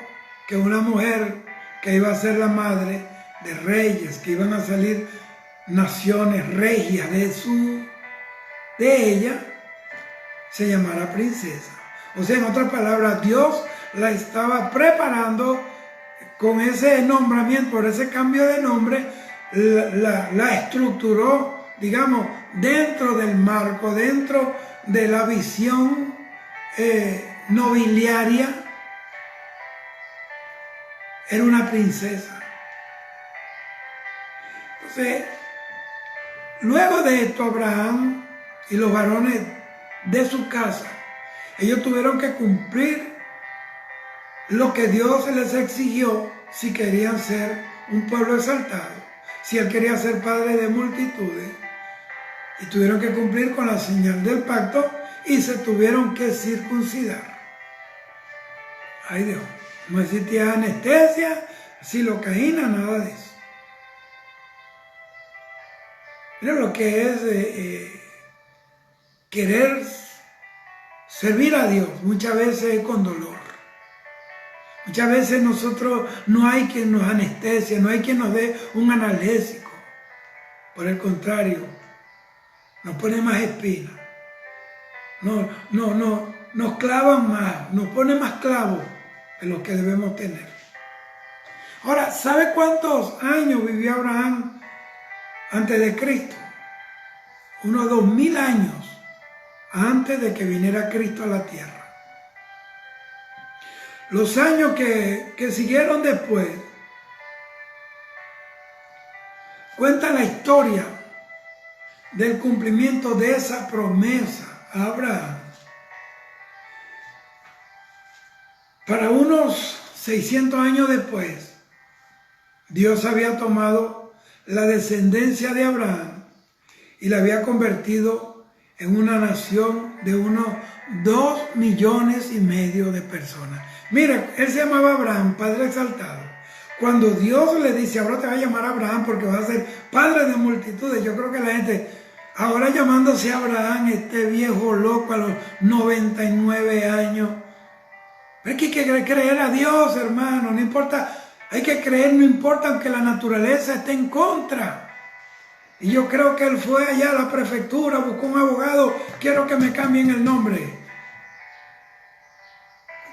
que una mujer que iba a ser la madre de reyes, que iban a salir naciones regias de ella, se llamara princesa. O sea, en otras palabras, Dios la estaba preparando con ese nombramiento, por ese cambio de nombre, la estructuró, digamos, dentro del marco, dentro de la visión nobiliaria. Era una princesa. Entonces, luego de esto, Abraham y los varones de su casa, ellos tuvieron que cumplir lo que Dios les exigió si querían ser un pueblo exaltado, si él quería ser padre de multitudes, y tuvieron que cumplir con la señal del pacto y se tuvieron que circuncidar. Ay Dios, no existía anestesia, silocaína, nada de eso. Mira lo que es querer servir a Dios, muchas veces con dolor. Muchas veces nosotros no hay quien nos anestesia, no hay quien nos dé un analgésico. Por el contrario, nos pone más espinas. Nos clavan más, nos pone más clavos de los que debemos tener. Ahora, ¿sabe cuántos años vivió Abraham antes de Cristo? Unos 2000 años antes de que viniera Cristo a la tierra. Los años que siguieron después cuentan la historia del cumplimiento de esa promesa a Abraham. Para unos 600 años después, Dios había tomado la descendencia de Abraham y la había convertido en una nación de unos 2,5 millones de personas. Mira, él se llamaba Abraham, padre exaltado. Cuando Dios le dice, ahora te va a llamar Abraham porque vas a ser padre de multitudes, yo creo que la gente, ahora llamándose Abraham, este viejo loco a los 99 años. Pero hay que creer a Dios, hermano, no importa, hay que creer, no importa aunque la naturaleza esté en contra. Y yo creo que él fue allá a la prefectura, buscó un abogado, quiero que me cambien el nombre.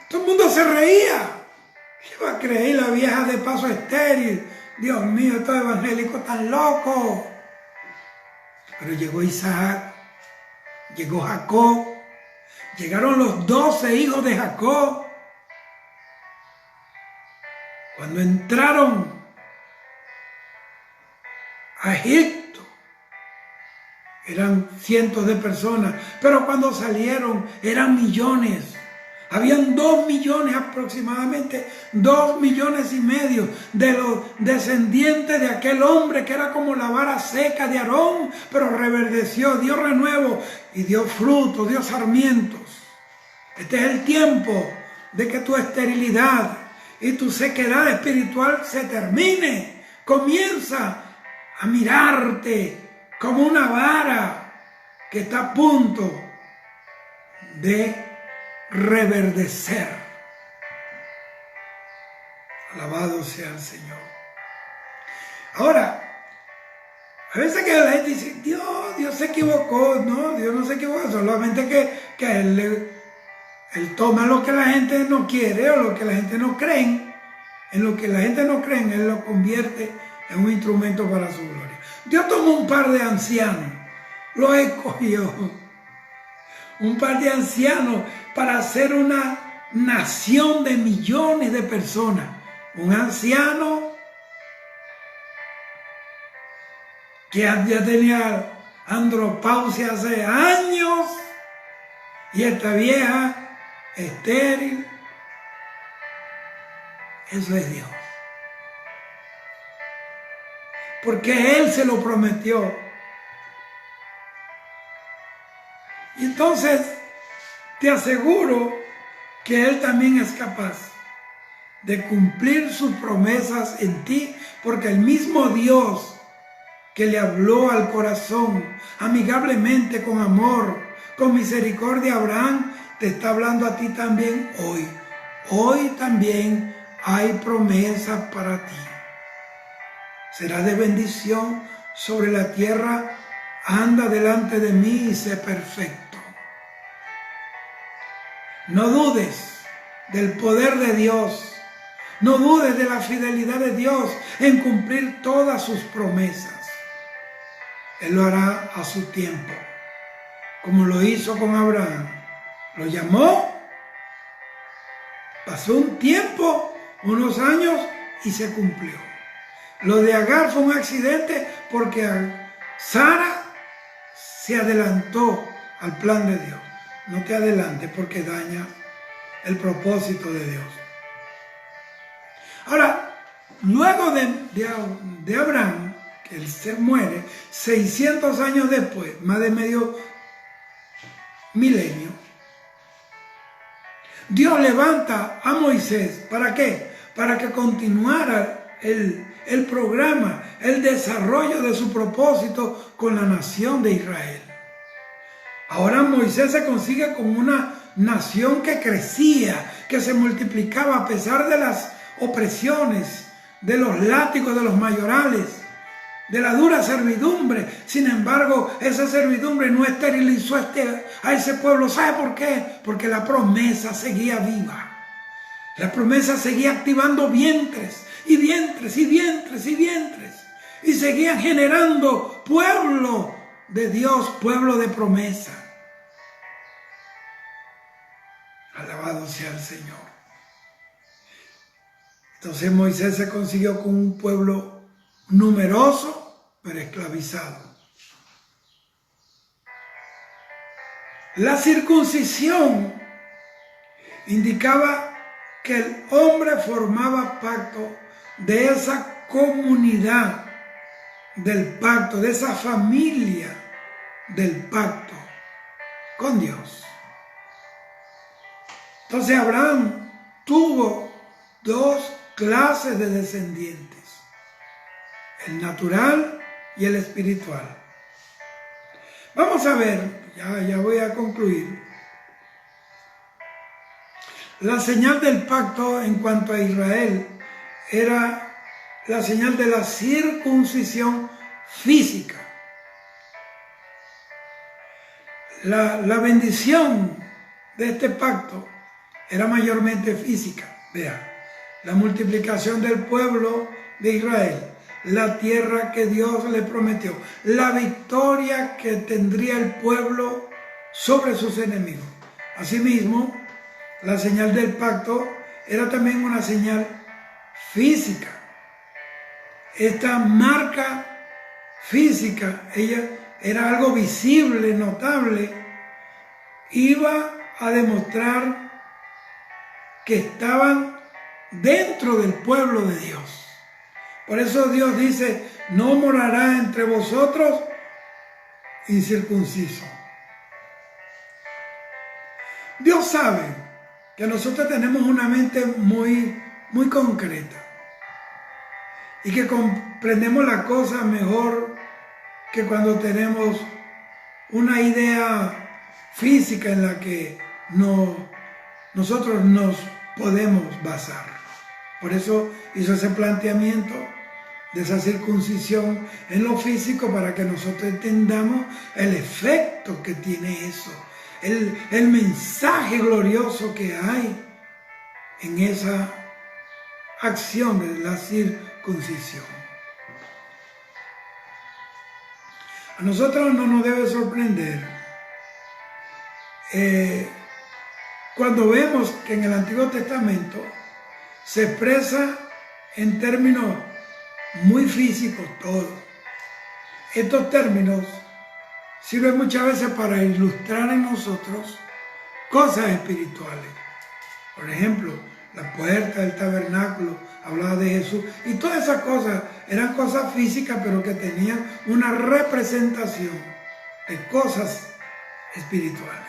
Todo el mundo se reía. ¿Qué va a creer la vieja de paso estéril? Dios mío, estos evangélicos tan locos. Pero llegó Isaac, llegó Jacob, llegaron los 12 hijos de Jacob. Cuando entraron a Egipto, eran cientos de personas, pero cuando salieron eran millones. Habían 2 millones aproximadamente, 2,5 millones de los descendientes de aquel hombre que era como la vara seca de Aarón, pero reverdeció, dio renuevo y dio fruto, dio sarmientos. Este es el tiempo de que tu esterilidad y tu sequedad espiritual se termine. Comienza a mirarte como una vara que está a punto de reverdecer. Alabado sea el Señor. Ahora, a veces que la gente dice, Dios se equivocó. No, Dios no se equivocó, solamente que Él toma lo que la gente no quiere o lo que la gente no cree. En lo que la gente no cree, Él lo convierte en un instrumento para su gloria. Dios tomó un par de ancianos, los escogió, un par de ancianos para hacer una nación de millones de personas. Un anciano que ya tenía andropausia hace años y esta vieja estéril. Eso es Dios. Porque Él se lo prometió. Y entonces te aseguro que Él también es capaz de cumplir sus promesas en ti, porque el mismo Dios que le habló al corazón amigablemente, con amor, con misericordia a Abraham, te está hablando a ti también hoy. Hoy también hay promesas para ti. Será de bendición sobre la tierra. Anda delante de mí y sé perfecto. No dudes del poder de Dios. No dudes de la fidelidad de Dios en cumplir todas sus promesas. Él lo hará a su tiempo, como lo hizo con Abraham. Lo llamó, pasó un tiempo, unos años, y se cumplió. Lo de Agar fue un accidente porque Sara se adelantó al plan de Dios. No te adelantes porque daña el propósito de Dios. Ahora, luego de Abraham, que él se muere, 600 años después, más de medio milenio, Dios levanta a Moisés. ¿Para qué? Para que continuara el programa, el desarrollo de su propósito con la nación de Israel. Ahora Moisés se consigue con una nación que crecía, que se multiplicaba a pesar de las opresiones, de los látigos de los mayorales, de la dura servidumbre. Sin embargo, esa servidumbre no esterilizó a ese pueblo. ¿Sabe por qué? Porque la promesa seguía viva. La promesa seguía activando vientres y vientres y vientres y vientres. Y seguían generando pueblo de Dios, pueblo de promesa. Alabado sea el Señor. Entonces Moisés se consiguió con un pueblo numeroso, pero esclavizado. La circuncisión indicaba que el hombre formaba pacto de esa comunidad del pacto, de esa familia del pacto con Dios. Entonces Abraham tuvo dos clases de descendientes: el natural y el espiritual. Vamos a ver, ya voy a concluir. La señal del pacto en cuanto a Israel era la señal de la circuncisión física. La bendición de este pacto era mayormente física. Vea, la multiplicación del pueblo de Israel, la tierra que Dios le prometió, la victoria que tendría el pueblo sobre sus enemigos. Asimismo, la señal del pacto era también una señal física. Esta marca física, ella era algo visible, notable, iba a demostrar que estaban dentro del pueblo de Dios. Por eso Dios dice: no morará entre vosotros incircunciso. Dios sabe que nosotros tenemos una mente muy concreta y que comprendemos la cosa mejor que cuando tenemos una idea física en la que nosotros nos podemos basar. Por eso hizo ese planteamiento de esa circuncisión en lo físico, para que nosotros entendamos el efecto que tiene eso, el mensaje glorioso que hay en esa acción de la circuncisión. A nosotros no nos debe sorprender cuando vemos que en el Antiguo Testamento se expresa en términos muy físicos todo. Estos términos sirven muchas veces para ilustrar en nosotros cosas espirituales. Por ejemplo, la puerta del tabernáculo hablaba de Jesús, y todas esas cosas eran cosas físicas, pero que tenían una representación de cosas espirituales.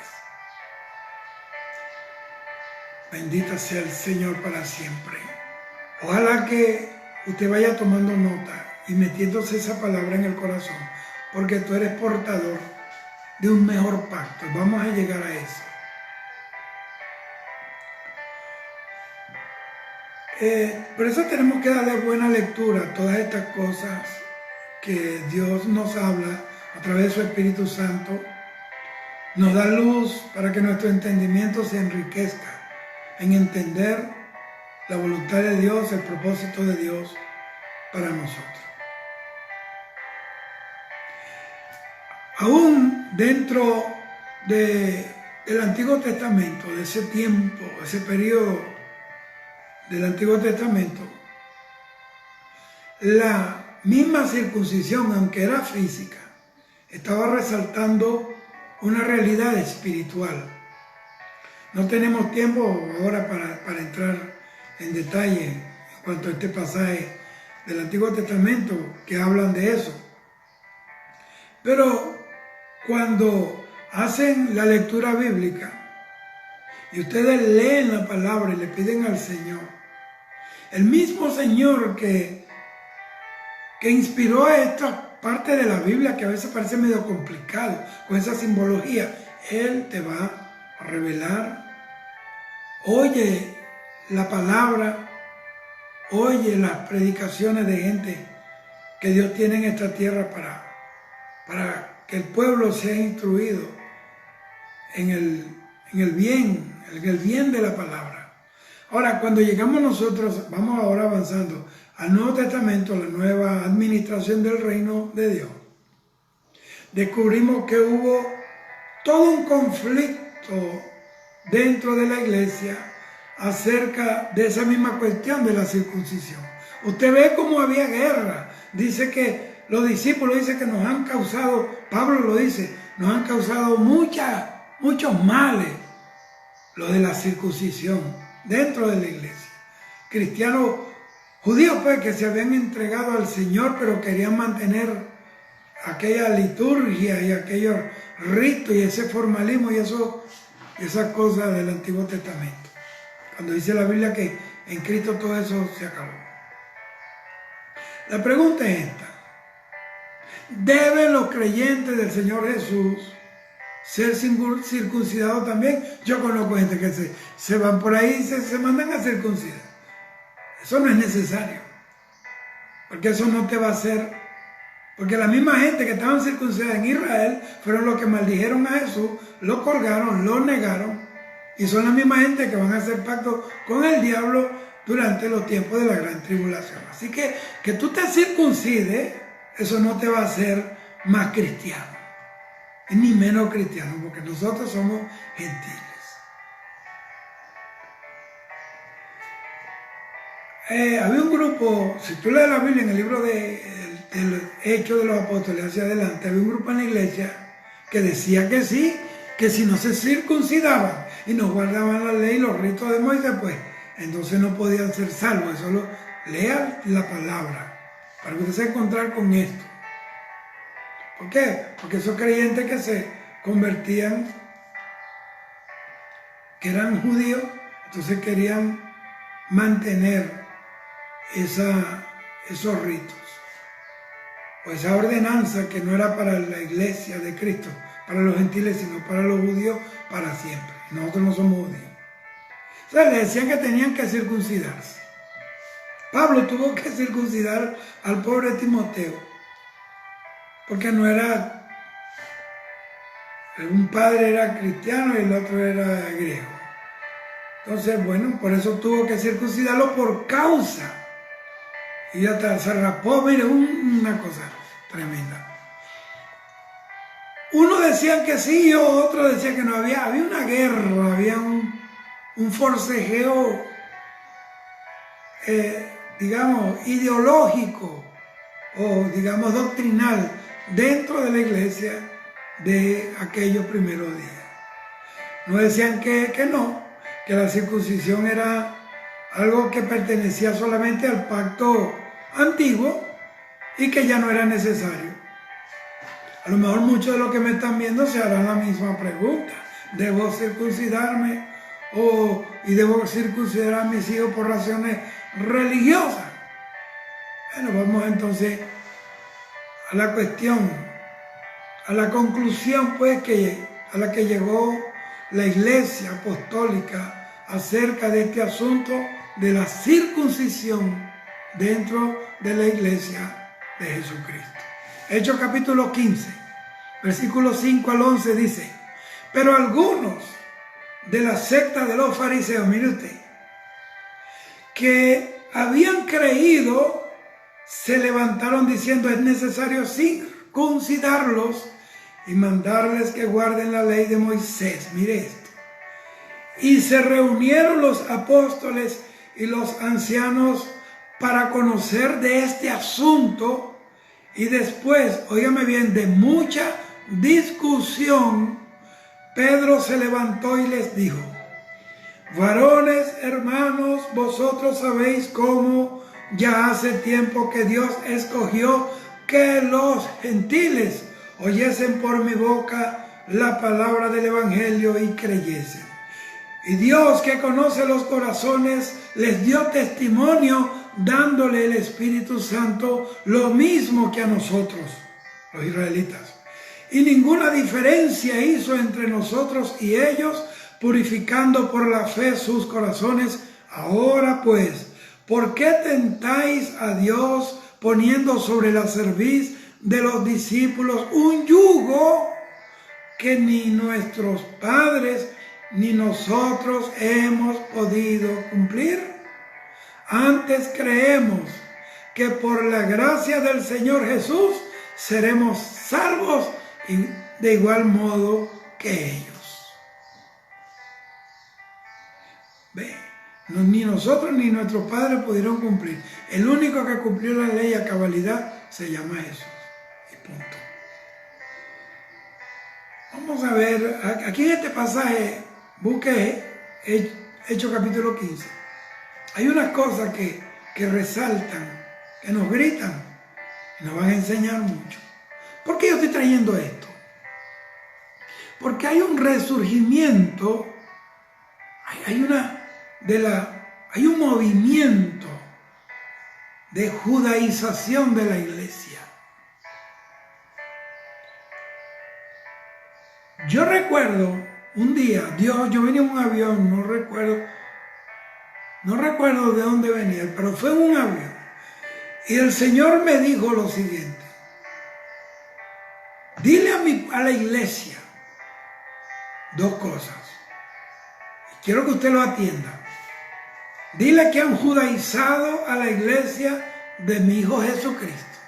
Bendito sea el Señor para siempre. Ojalá que usted vaya tomando nota y metiéndose esa palabra en el corazón, porque tú eres portador de un mejor pacto. Vamos a llegar a eso. Por eso tenemos que darle buena lectura a todas estas cosas que Dios nos habla a través de su Espíritu Santo. Nos da luz para que nuestro entendimiento se enriquezca en entender la voluntad de Dios, el propósito de Dios para nosotros. Aún dentro del Antiguo Testamento, de ese tiempo, ese periodo del Antiguo Testamento, la misma circuncisión, aunque era física, estaba resaltando una realidad espiritual. No tenemos tiempo ahora para entrar en detalle en cuanto a este pasaje del Antiguo Testamento que hablan de eso. Pero cuando hacen la lectura bíblica y ustedes leen la palabra y le piden al Señor, el mismo Señor que inspiró esta parte de la Biblia que a veces parece medio complicado con esa simbología, Él te va a revelar. Oye la palabra, oye las predicaciones de gente que Dios tiene en esta tierra para que el pueblo sea instruido en el bien de la palabra. Ahora, cuando llegamos nosotros, vamos ahora avanzando al Nuevo Testamento, la nueva administración del reino de Dios, descubrimos que hubo todo un conflicto dentro de la iglesia acerca de esa misma cuestión de la circuncisión. Usted ve cómo había guerra. Dice que los discípulos dicen que nos han causado, Pablo lo dice, nos han causado muchos males, lo de la circuncisión dentro de la iglesia. Cristianos, judíos pues que se habían entregado al Señor, pero querían mantener aquella liturgia y aquellos ritos y ese formalismo y esas cosas del Antiguo Testamento. Cuando dice la Biblia que en Cristo todo eso se acabó. La pregunta es esta: ¿deben los creyentes del Señor Jesús ser circuncidados también? Yo conozco gente que se van por ahí y se mandan a circuncidar. Eso no es necesario, porque eso no te va a hacer, porque la misma gente que estaban circuncidadas en Israel fueron los que maldijeron a Jesús, lo colgaron, lo negaron, y son la misma gente que van a hacer pacto con el diablo durante los tiempos de la gran tribulación. Así que tú te circuncides, eso no te va a hacer más cristiano, ni menos cristiano, porque nosotros somos gentiles. Había un grupo, si tú lees la Biblia en el libro del Hechos de los Apóstoles hacia adelante, había un grupo en la iglesia que decía que sí, que si no se circuncidaban y no guardaban la ley y los ritos de Moisés, pues entonces no podían ser salvos. Eso lean la palabra para que usted se encontrar con esto. ¿Por qué? Porque esos creyentes que se convertían, que eran judíos, entonces querían mantener esos ritos o esa ordenanza que no era para la iglesia de Cristo, para los gentiles, sino para los judíos para siempre. Nosotros no somos judíos. O sea, le decían que tenían que circuncidarse. Pablo tuvo que circuncidar al pobre Timoteo, porque no era, un padre era cristiano y el otro era griego. Entonces, bueno, por eso tuvo que circuncidarlo por causa. Y hasta se rapó, mire, una cosa tremenda. Uno decía que sí y otro decía que no. Había una guerra, había un forcejeo, digamos, ideológico o, digamos, doctrinal dentro de la iglesia de aquellos primeros días. No decían que no, que la circuncisión era algo que pertenecía solamente al pacto antiguo y que ya no era necesario. A lo mejor muchos de los que me están viendo se harán la misma pregunta: ¿debo circuncidarme y debo circuncidar a mis hijos por razones religiosas. Bueno, vamos entonces a la cuestión, a la conclusión pues a la que llegó la Iglesia Apostólica acerca de este asunto de la circuncisión dentro de la Iglesia de Jesucristo. Hechos capítulo 15, versículos 5 al 11 dice: pero algunos de la secta de los fariseos, mire usted, que habían creído, se levantaron diciendo: es necesario circuncidarlos y mandarles que guarden la ley de Moisés. Mire esto. Y se reunieron los apóstoles y los ancianos para conocer de este asunto, y después, óigame bien, de mucha discusión, Pedro se levantó y les dijo: varones, hermanos, vosotros sabéis cómo ya hace tiempo que Dios escogió que los gentiles oyesen por mi boca la palabra del evangelio y creyesen. Y Dios, que conoce los corazones, les dio testimonio dándole el Espíritu Santo, lo mismo que a nosotros, los israelitas. Y ninguna diferencia hizo entre nosotros y ellos, purificando por la fe sus corazones. Ahora pues, ¿por qué tentáis a Dios poniendo sobre la cerviz de los discípulos un yugo que ni nuestros padres ni nosotros hemos podido cumplir? Antes creemos que por la gracia del Señor Jesús seremos salvos y de igual modo que ellos. Ve, ni nosotros ni nuestros padres pudieron cumplir. El único que cumplió la ley a cabalidad se llama Jesús. Y punto. Vamos a ver, aquí en este pasaje, busque Hechos capítulo 15. Hay unas cosas que resaltan, que nos gritan y nos van a enseñar mucho. ¿Por qué yo estoy trayendo esto? Porque hay un resurgimiento, hay un movimiento de judaización de la iglesia. Yo recuerdo un día, yo venía en un avión, no recuerdo de dónde venía, pero fue en un avión. Y el Señor me dijo lo siguiente: dile a la iglesia dos cosas. Y quiero que usted lo atienda. Dile que han judaizado a la iglesia de mi Hijo Jesucristo.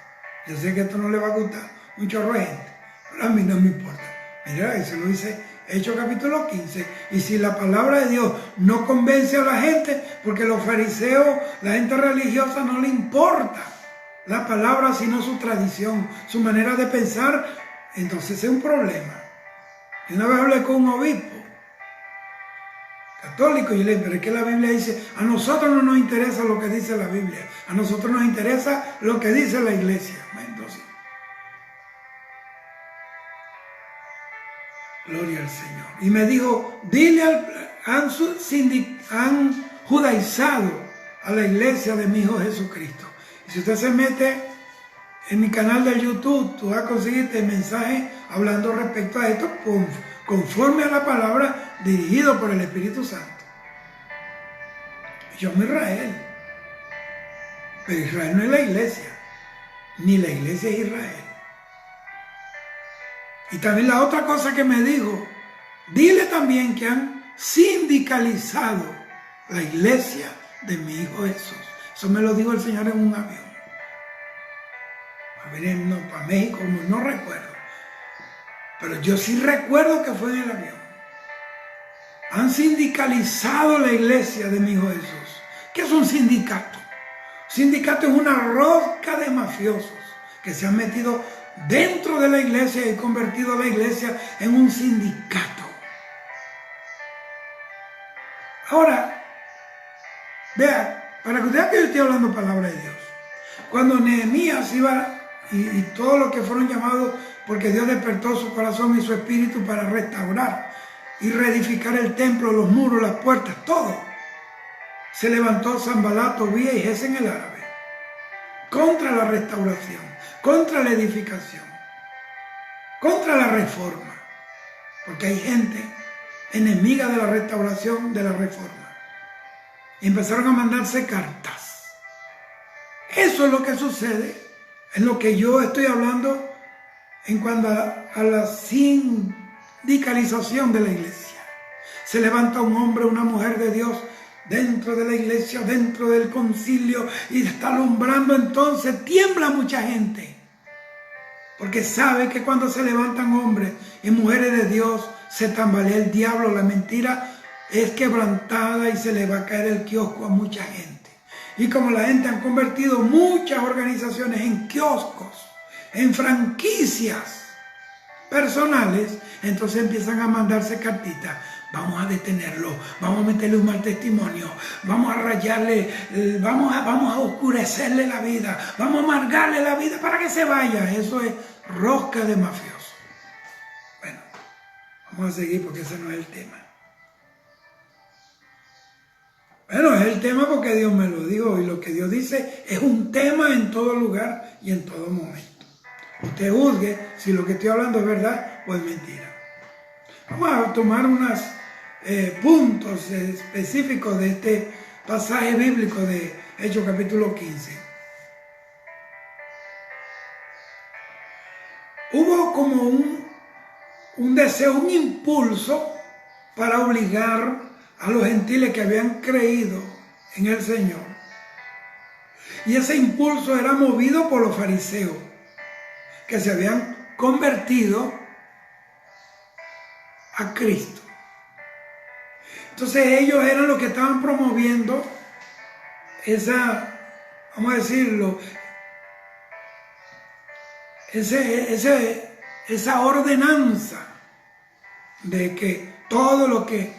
Yo sé que esto no le va a gustar un chorro de gente, pero a mí no me importa. Mira, eso lo dice Hechos capítulo 15. Y si la palabra de Dios no convence a la gente, porque los fariseos, la gente religiosa, no le importa la palabra sino su tradición, su manera de pensar, entonces es un problema. Y una vez hablé con un obispo católico y le dije: pero es que la Biblia dice, a nosotros no nos interesa lo que dice la Biblia, a nosotros nos interesa lo que dice la iglesia. Entonces, gloria al Señor. Y me dijo: dile, han judaizado a la iglesia de mi Hijo Jesucristo. Y si usted se mete en mi canal de YouTube, tú vas a conseguir este mensaje hablando respecto a esto conforme a la palabra, dirigido por el Espíritu Santo. Yo amo Israel, pero Israel no es la iglesia, ni la iglesia es Israel. Y también la otra cosa que me dijo: dile también que han sindicalizado la iglesia de mi Hijo Jesús. Eso me lo dijo el Señor en un avión. Para México, no recuerdo. Pero yo sí recuerdo que fue en el avión. Han sindicalizado la iglesia de mi Hijo Jesús. ¿Qué es un sindicato? Un sindicato es una rosca de mafiosos que se han metido dentro de la iglesia y convertido a la iglesia en un sindicato. Ahora, vea, para que usted vea que yo estoy hablando palabra de Dios. Cuando Nehemías iba y todos los que fueron llamados, porque Dios despertó su corazón y su espíritu para restaurar y reedificar el templo, los muros, las puertas, todo. Se levantó Sanbalat, Tobías y Gesem el árabe contra la restauración, contra la edificación, contra la reforma, porque hay gente enemiga de la restauración, de la reforma. Y empezaron a mandarse cartas. Eso es lo que sucede, es lo que yo estoy hablando en cuanto a la sindicalización de la iglesia. Se levanta un hombre, una mujer de Dios dentro de la iglesia, dentro del concilio, y está alumbrando, entonces tiembla mucha gente. Porque sabe que cuando se levantan hombres y mujeres de Dios, se tambalea el diablo, la mentira es quebrantada y se le va a caer el kiosco a mucha gente. Y como la gente han convertido muchas organizaciones en kioscos, en franquicias personales, entonces empiezan a mandarse cartitas. Vamos a detenerlo, vamos a meterle un mal testimonio, vamos a rayarle, vamos a oscurecerle la vida, vamos a amargarle la vida para que se vaya. Eso es rosca de mafioso. Bueno, vamos a seguir porque ese no es el tema. Bueno, es el tema porque Dios me lo dijo, y lo que Dios dice es un tema en todo lugar y en todo momento. Usted juzgue si lo que estoy hablando es verdad o es mentira. Vamos a tomar unos puntos específicos de este pasaje bíblico de Hechos capítulo 15. Hubo como un deseo, un impulso para obligar a los gentiles que habían creído en el Señor. Y ese impulso era movido por los fariseos, que se habían convertido a Cristo. Entonces ellos eran los que estaban promoviendo esa, vamos a decirlo, esa ordenanza de que todo lo que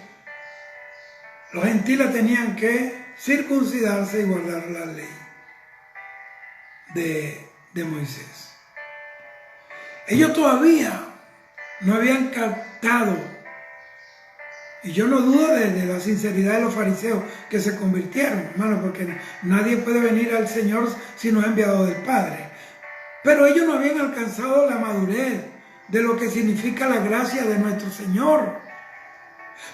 los gentiles tenían que circuncidarse y guardar la ley de Moisés. Ellos todavía no habían captado, y yo no dudo de la sinceridad de los fariseos que se convirtieron, hermano, porque nadie puede venir al Señor si no es enviado del Padre. Pero ellos no habían alcanzado la madurez de lo que significa la gracia de nuestro Señor.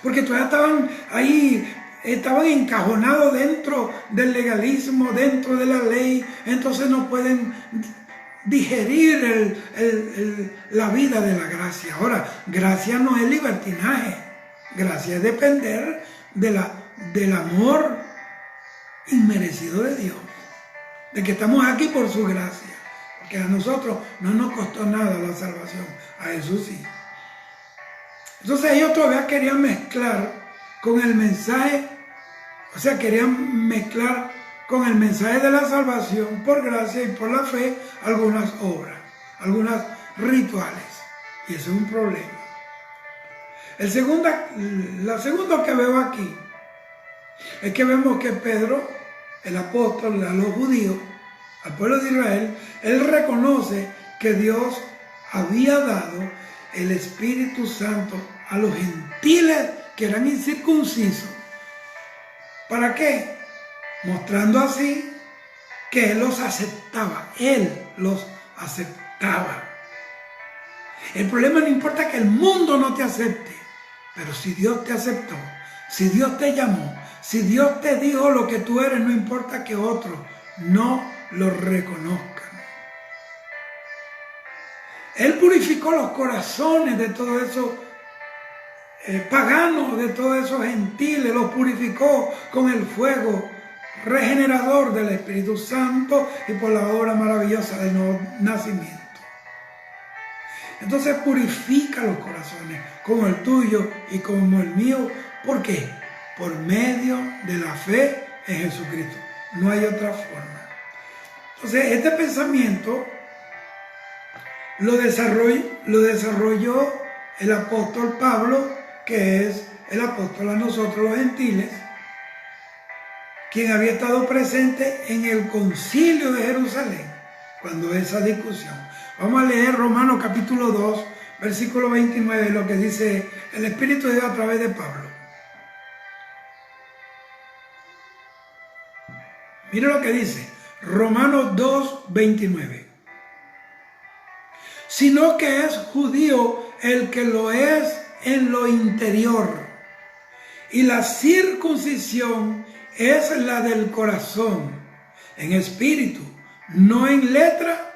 Porque todavía estaban ahí, estaban encajonados dentro del legalismo, dentro de la ley, entonces no pueden digerir la vida de la gracia. Ahora, gracia no es libertinaje. Gracia es depender del amor inmerecido de Dios, de que estamos aquí por su gracia, porque a nosotros no nos costó nada la salvación, a Jesús sí. Entonces ellos todavía querían mezclar con el mensaje, o sea, querían mezclar con el mensaje de la salvación por gracia y por la fe algunas obras, algunas rituales, y eso es un problema. La segunda que veo aquí es que vemos que Pedro, el apóstol a los judíos, al pueblo de Israel, él reconoce que Dios había dado el Espíritu Santo a los gentiles que eran incircuncisos. ¿Para qué? Mostrando así que Él los aceptaba. Él los aceptaba. El problema no importa que el mundo no te acepte. Pero si Dios te aceptó, si Dios te llamó, si Dios te dijo lo que tú eres, no importa que otros no lo reconozcan. Él purificó los corazones de todos esos paganos, de todos esos gentiles, los purificó con el fuego regenerador del Espíritu Santo y por la obra maravillosa del nuevo nacimiento. Entonces purifica los corazones, como el tuyo y como el mío. ¿Por qué? Por medio de la fe en Jesucristo. No hay otra forma. Entonces este pensamiento lo desarrolló el apóstol Pablo, que es el apóstol a nosotros los gentiles, quien había estado presente en el concilio de Jerusalén, cuando esa discusión. Vamos a leer Romanos capítulo 2, versículo 29, lo que dice el Espíritu de Dios a través de Pablo. Mire lo que dice, Romanos 2, 29. Sino que es judío el que lo es en lo interior, y la circuncisión es la del corazón, en espíritu, no en letra,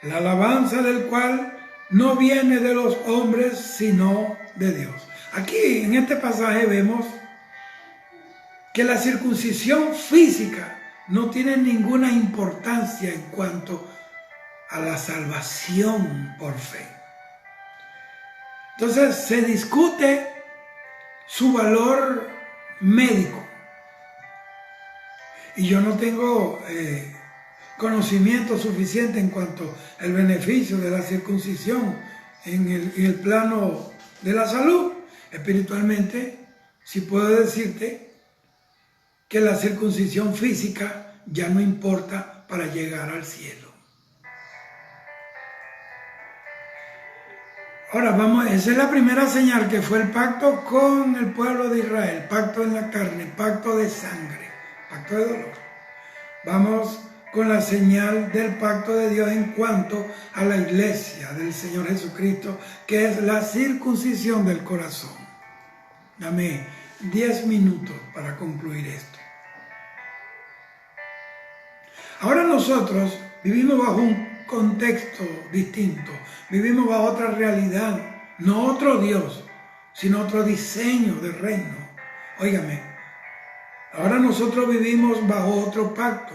la alabanza del cual no viene de los hombres, sino de Dios. Aquí en este pasaje vemos que la circuncisión física no tiene ninguna importancia en cuanto a la salvación por fe. Entonces se discute su valor médico. Y yo no tengo conocimiento suficiente en cuanto al beneficio de la circuncisión en el plano de la salud. Espiritualmente, sí puedo decirte que la circuncisión física ya no importa para llegar al cielo. Ahora vamos, esa es la primera señal, que fue el pacto con el pueblo de Israel, pacto en la carne, pacto de sangre, pacto de dolor. Vamos con la señal del pacto de Dios en cuanto a la iglesia del Señor Jesucristo, que es la circuncisión del corazón. Dame 10 minutos para concluir esto. Ahora nosotros vivimos bajo un contexto distinto, vivimos bajo otra realidad, no otro Dios, sino otro diseño del reino. Óigame, ahora nosotros vivimos bajo otro pacto,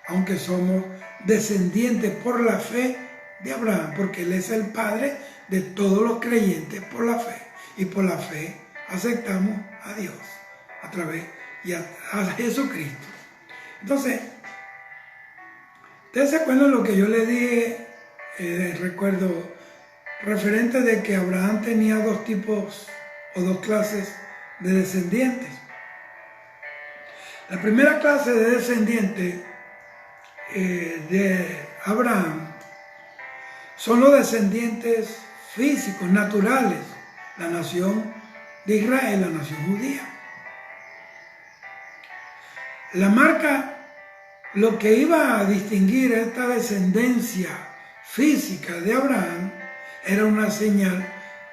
aunque somos descendientes por la fe de Abraham, porque Él es el Padre de todos los creyentes por la fe, y por la fe aceptamos a Dios a través de Jesucristo. Entonces, ¿ustedes se acuerdan lo que yo le dije? Recuerdo, referente de que Abraham tenía dos tipos o dos clases de descendientes. La primera clase de descendientes de Abraham son los descendientes físicos, naturales, la nación de Israel, la nación judía. La marca, lo que iba a distinguir esta descendencia física de Abraham era una señal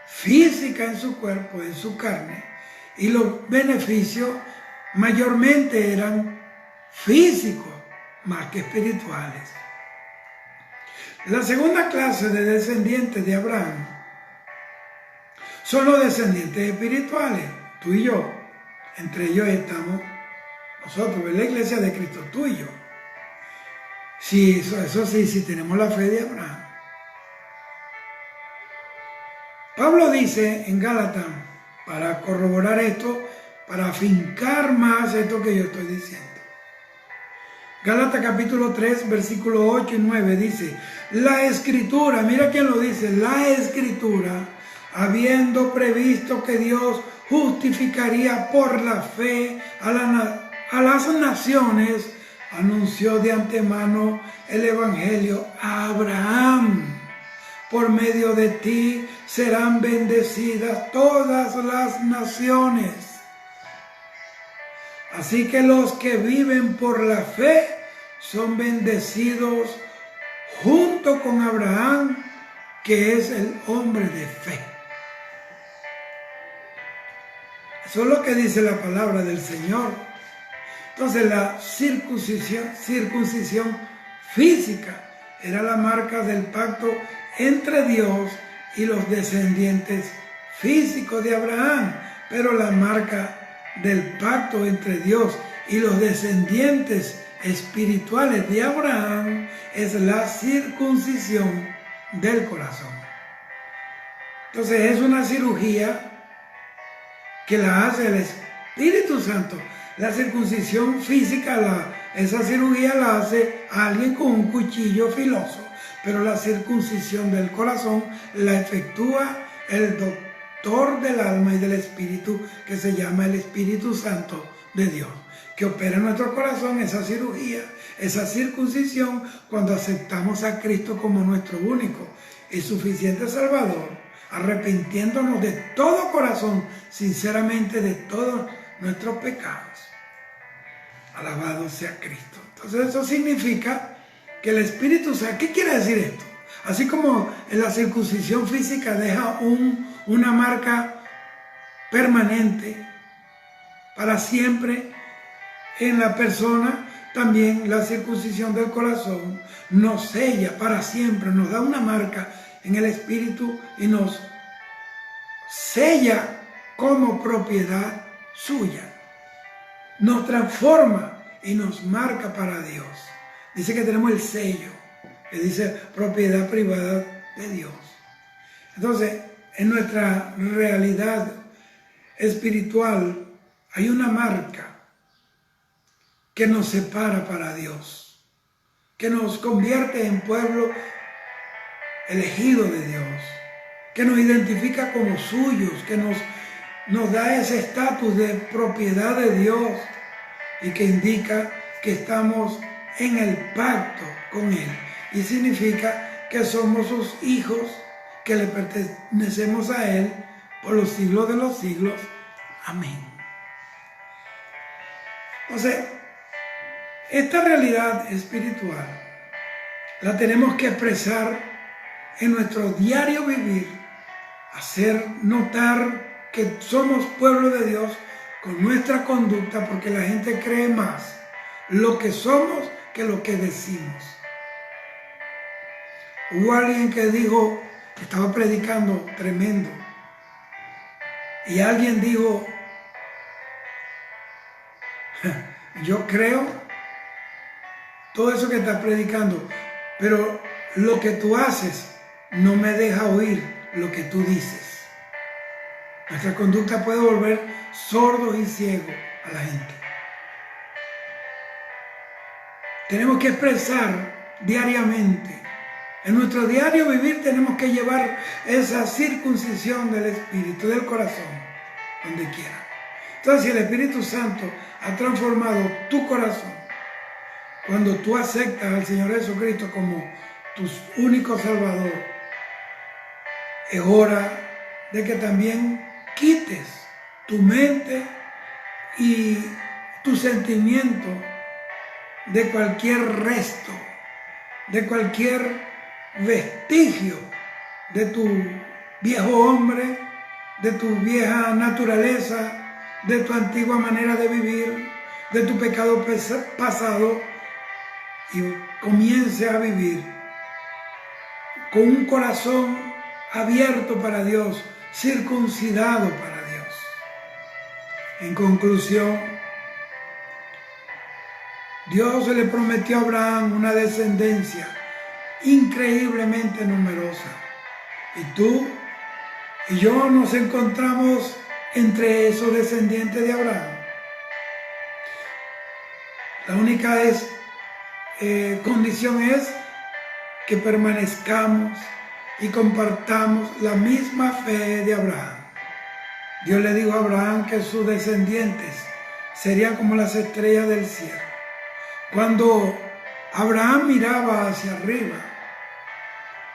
física en su cuerpo, en su carne, y los beneficios mayormente eran físicos más que espirituales. La segunda clase de descendientes de Abraham son los descendientes espirituales, tú y yo. Entre ellos estamos nosotros, en la iglesia de Cristo, tú y yo. Sí, eso sí, si tenemos la fe de Abraham. Pablo dice en Gálatas, para corroborar esto, para afincar más esto que yo estoy diciendo. Gálatas capítulo 3, versículo 8 y 9 dice, la Escritura, mira quién lo dice, la Escritura, habiendo previsto que Dios justificaría por la fe a las naciones, anunció de antemano el Evangelio a Abraham. Por medio de ti serán bendecidas todas las naciones. Así que los que viven por la fe son bendecidos junto con Abraham, que es el hombre de fe. Eso es lo que dice la palabra del Señor. Entonces la circuncisión física era la marca del pacto entre Dios y los descendientes físicos de Abraham, pero la marca del pacto entre Dios y los descendientes espirituales de Abraham es la circuncisión del corazón. Entonces es una cirugía que la hace el Espíritu Santo. La circuncisión física, esa cirugía la hace alguien con un cuchillo filoso, pero la circuncisión del corazón la efectúa el doctor del alma y del espíritu, que se llama el Espíritu Santo de Dios, que opera en nuestro corazón esa cirugía, esa circuncisión, cuando aceptamos a Cristo como nuestro único y suficiente Salvador, arrepintiéndonos de todo corazón, sinceramente, de todos nuestros pecados. Alabado sea Cristo. Entonces eso significa que el Espíritu Santo, ¿qué quiere decir esto? Así como en la circuncisión física deja una marca permanente para siempre en la persona, también la circuncisión del corazón nos sella para siempre, nos da una marca en el Espíritu y nos sella como propiedad suya. Nos transforma y nos marca para Dios. Dice que tenemos el sello, que dice propiedad privada de Dios. Entonces, en nuestra realidad espiritual hay una marca que nos separa para Dios, que nos convierte en pueblo elegido de Dios, que nos identifica como suyos, que nos da ese estatus de propiedad de Dios y que indica que estamos en el pacto con Él. Y significa que somos sus hijos, que le pertenecemos a Él por los siglos de los siglos. Amén. Entonces, esta realidad espiritual la tenemos que expresar en nuestro diario vivir, hacer notar que somos pueblo de Dios con nuestra conducta, porque la gente cree más lo que somos que lo que decimos. Hubo alguien que dijo, que estaba predicando tremendo, y alguien dijo, yo creo todo eso que estás predicando, pero lo que tú haces no me deja oír lo que tú dices. Nuestra conducta puede volver sordos y ciegos a la gente. Tenemos que expresar diariamente. En nuestro diario vivir tenemos que llevar esa circuncisión del espíritu, del corazón, donde quiera. Entonces, si el Espíritu Santo ha transformado tu corazón, cuando tú aceptas al Señor Jesucristo como tu único Salvador, es hora de que también quites tu mente y tu sentimiento de cualquier resto, de cualquier vestigio de tu viejo hombre, de tu vieja naturaleza, de tu antigua manera de vivir, de tu pecado pasado, y comience a vivir con un corazón abierto para Dios, circuncidado para Dios. En conclusión, Dios le prometió a Abraham una descendencia increíblemente numerosa. Y tú y yo nos encontramos entre esos descendientes de Abraham. La única condición es que permanezcamos y compartamos la misma fe de Abraham. Dios le dijo a Abraham que sus descendientes serían como las estrellas del cielo. Cuando Abraham miraba hacia arriba,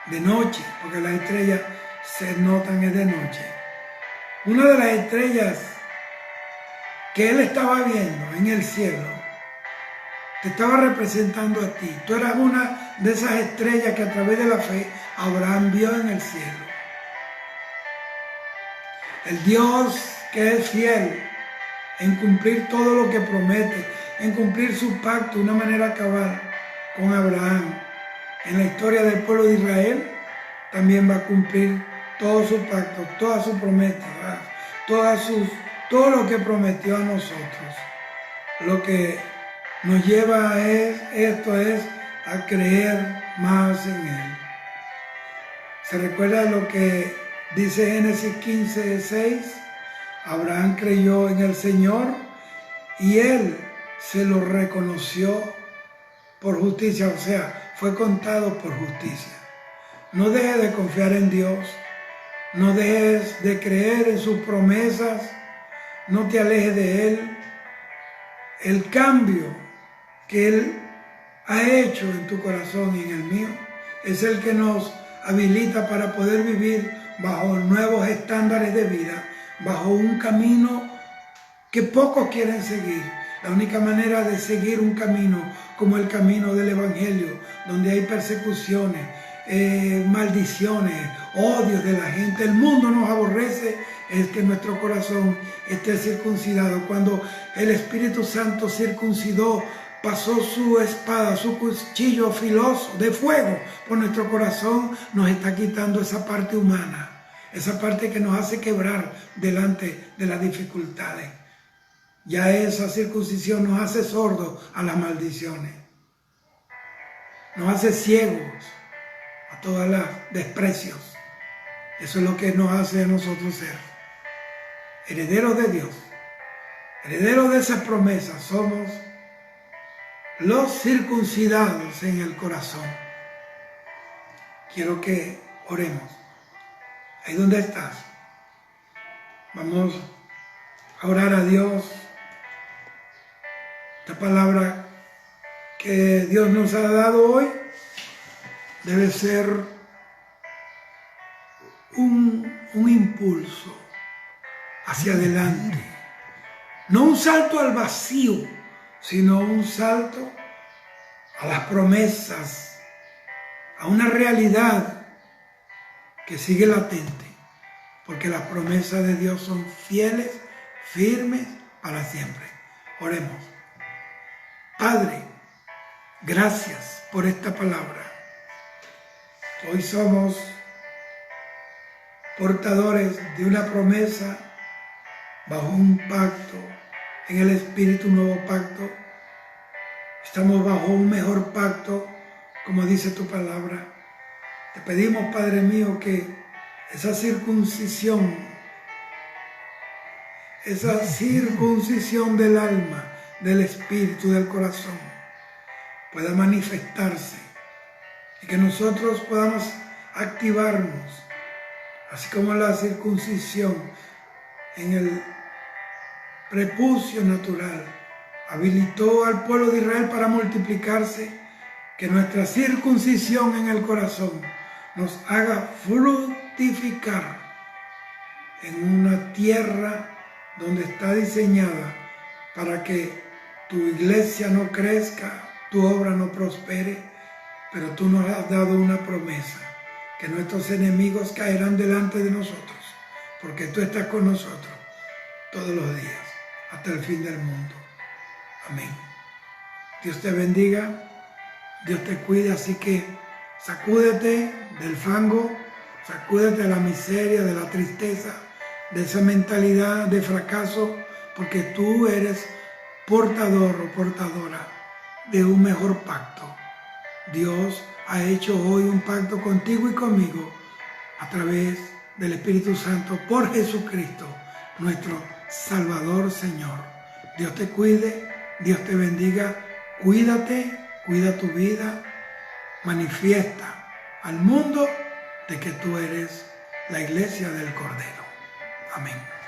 de noche, porque las estrellas se notan es de noche, una de las estrellas que él estaba viendo en el cielo, te estaba representando a ti. Tú eras una de esas estrellas que a través de la fe Abraham vio en el cielo. El Dios que es fiel en cumplir todo lo que promete, en cumplir su pacto de una manera cabal con Abraham. En la historia del pueblo de Israel también va a cumplir todo su pacto, toda su promesa, todo lo que prometió a nosotros. Lo que nos lleva a creer más en Él. ¿Se recuerda lo que dice Génesis 15:6? Abraham creyó en el Señor y Él se lo reconoció por justicia, o sea, fue contado por justicia. No dejes de confiar en Dios, no dejes de creer en sus promesas, no te alejes de Él. El cambio que Él ha hecho en tu corazón y en el mío es el que nos habilita para poder vivir bajo nuevos estándares de vida, bajo un camino que pocos quieren seguir. La única manera de seguir un camino como el camino del Evangelio, donde hay persecuciones, maldiciones, odios de la gente, el mundo nos aborrece, es que nuestro corazón esté circuncidado. Cuando el Espíritu Santo circuncidó, pasó su espada, su cuchillo filoso de fuego por nuestro corazón, nos está quitando esa parte humana, esa parte que nos hace quebrar delante de las dificultades. Ya esa circuncisión nos hace sordos a las maldiciones, nos hace ciegos a todos los desprecios. Eso es lo que nos hace a nosotros ser herederos de Dios, herederos de esas promesas. Somos los circuncidados en el corazón. Quiero que oremos. Ahí donde estás, vamos a orar a Dios. Esta palabra que Dios nos ha dado hoy debe ser un impulso hacia adelante. No un salto al vacío, sino un salto a las promesas, a una realidad que sigue latente, porque las promesas de Dios son fieles, firmes para siempre. Oremos. Padre, gracias por esta palabra. Hoy somos portadores de una promesa bajo un pacto, en el Espíritu, un nuevo pacto. Estamos bajo un mejor pacto, como dice tu palabra. Te pedimos, Padre mío, que esa circuncisión del alma, del espíritu, del corazón, pueda manifestarse y que nosotros podamos activarnos, así como la circuncisión en el prepucio natural habilitó al pueblo de Israel para multiplicarse, que nuestra circuncisión en el corazón nos haga fructificar en una tierra donde está diseñada para que tu iglesia no crezca, tu obra no prospere, pero tú nos has dado una promesa, que nuestros enemigos caerán delante de nosotros, porque tú estás con nosotros todos los días, hasta el fin del mundo. Amén. Dios te bendiga, Dios te cuide, así que sacúdete del fango, sacúdete de la miseria, de la tristeza, de esa mentalidad de fracaso, porque tú eres portador o portadora de un mejor pacto. Dios ha hecho hoy un pacto contigo y conmigo a través del Espíritu Santo por Jesucristo, nuestro Salvador Señor. Dios te cuide, Dios te bendiga, cuídate, cuida tu vida, manifiesta al mundo de que tú eres la iglesia del Cordero. Amén.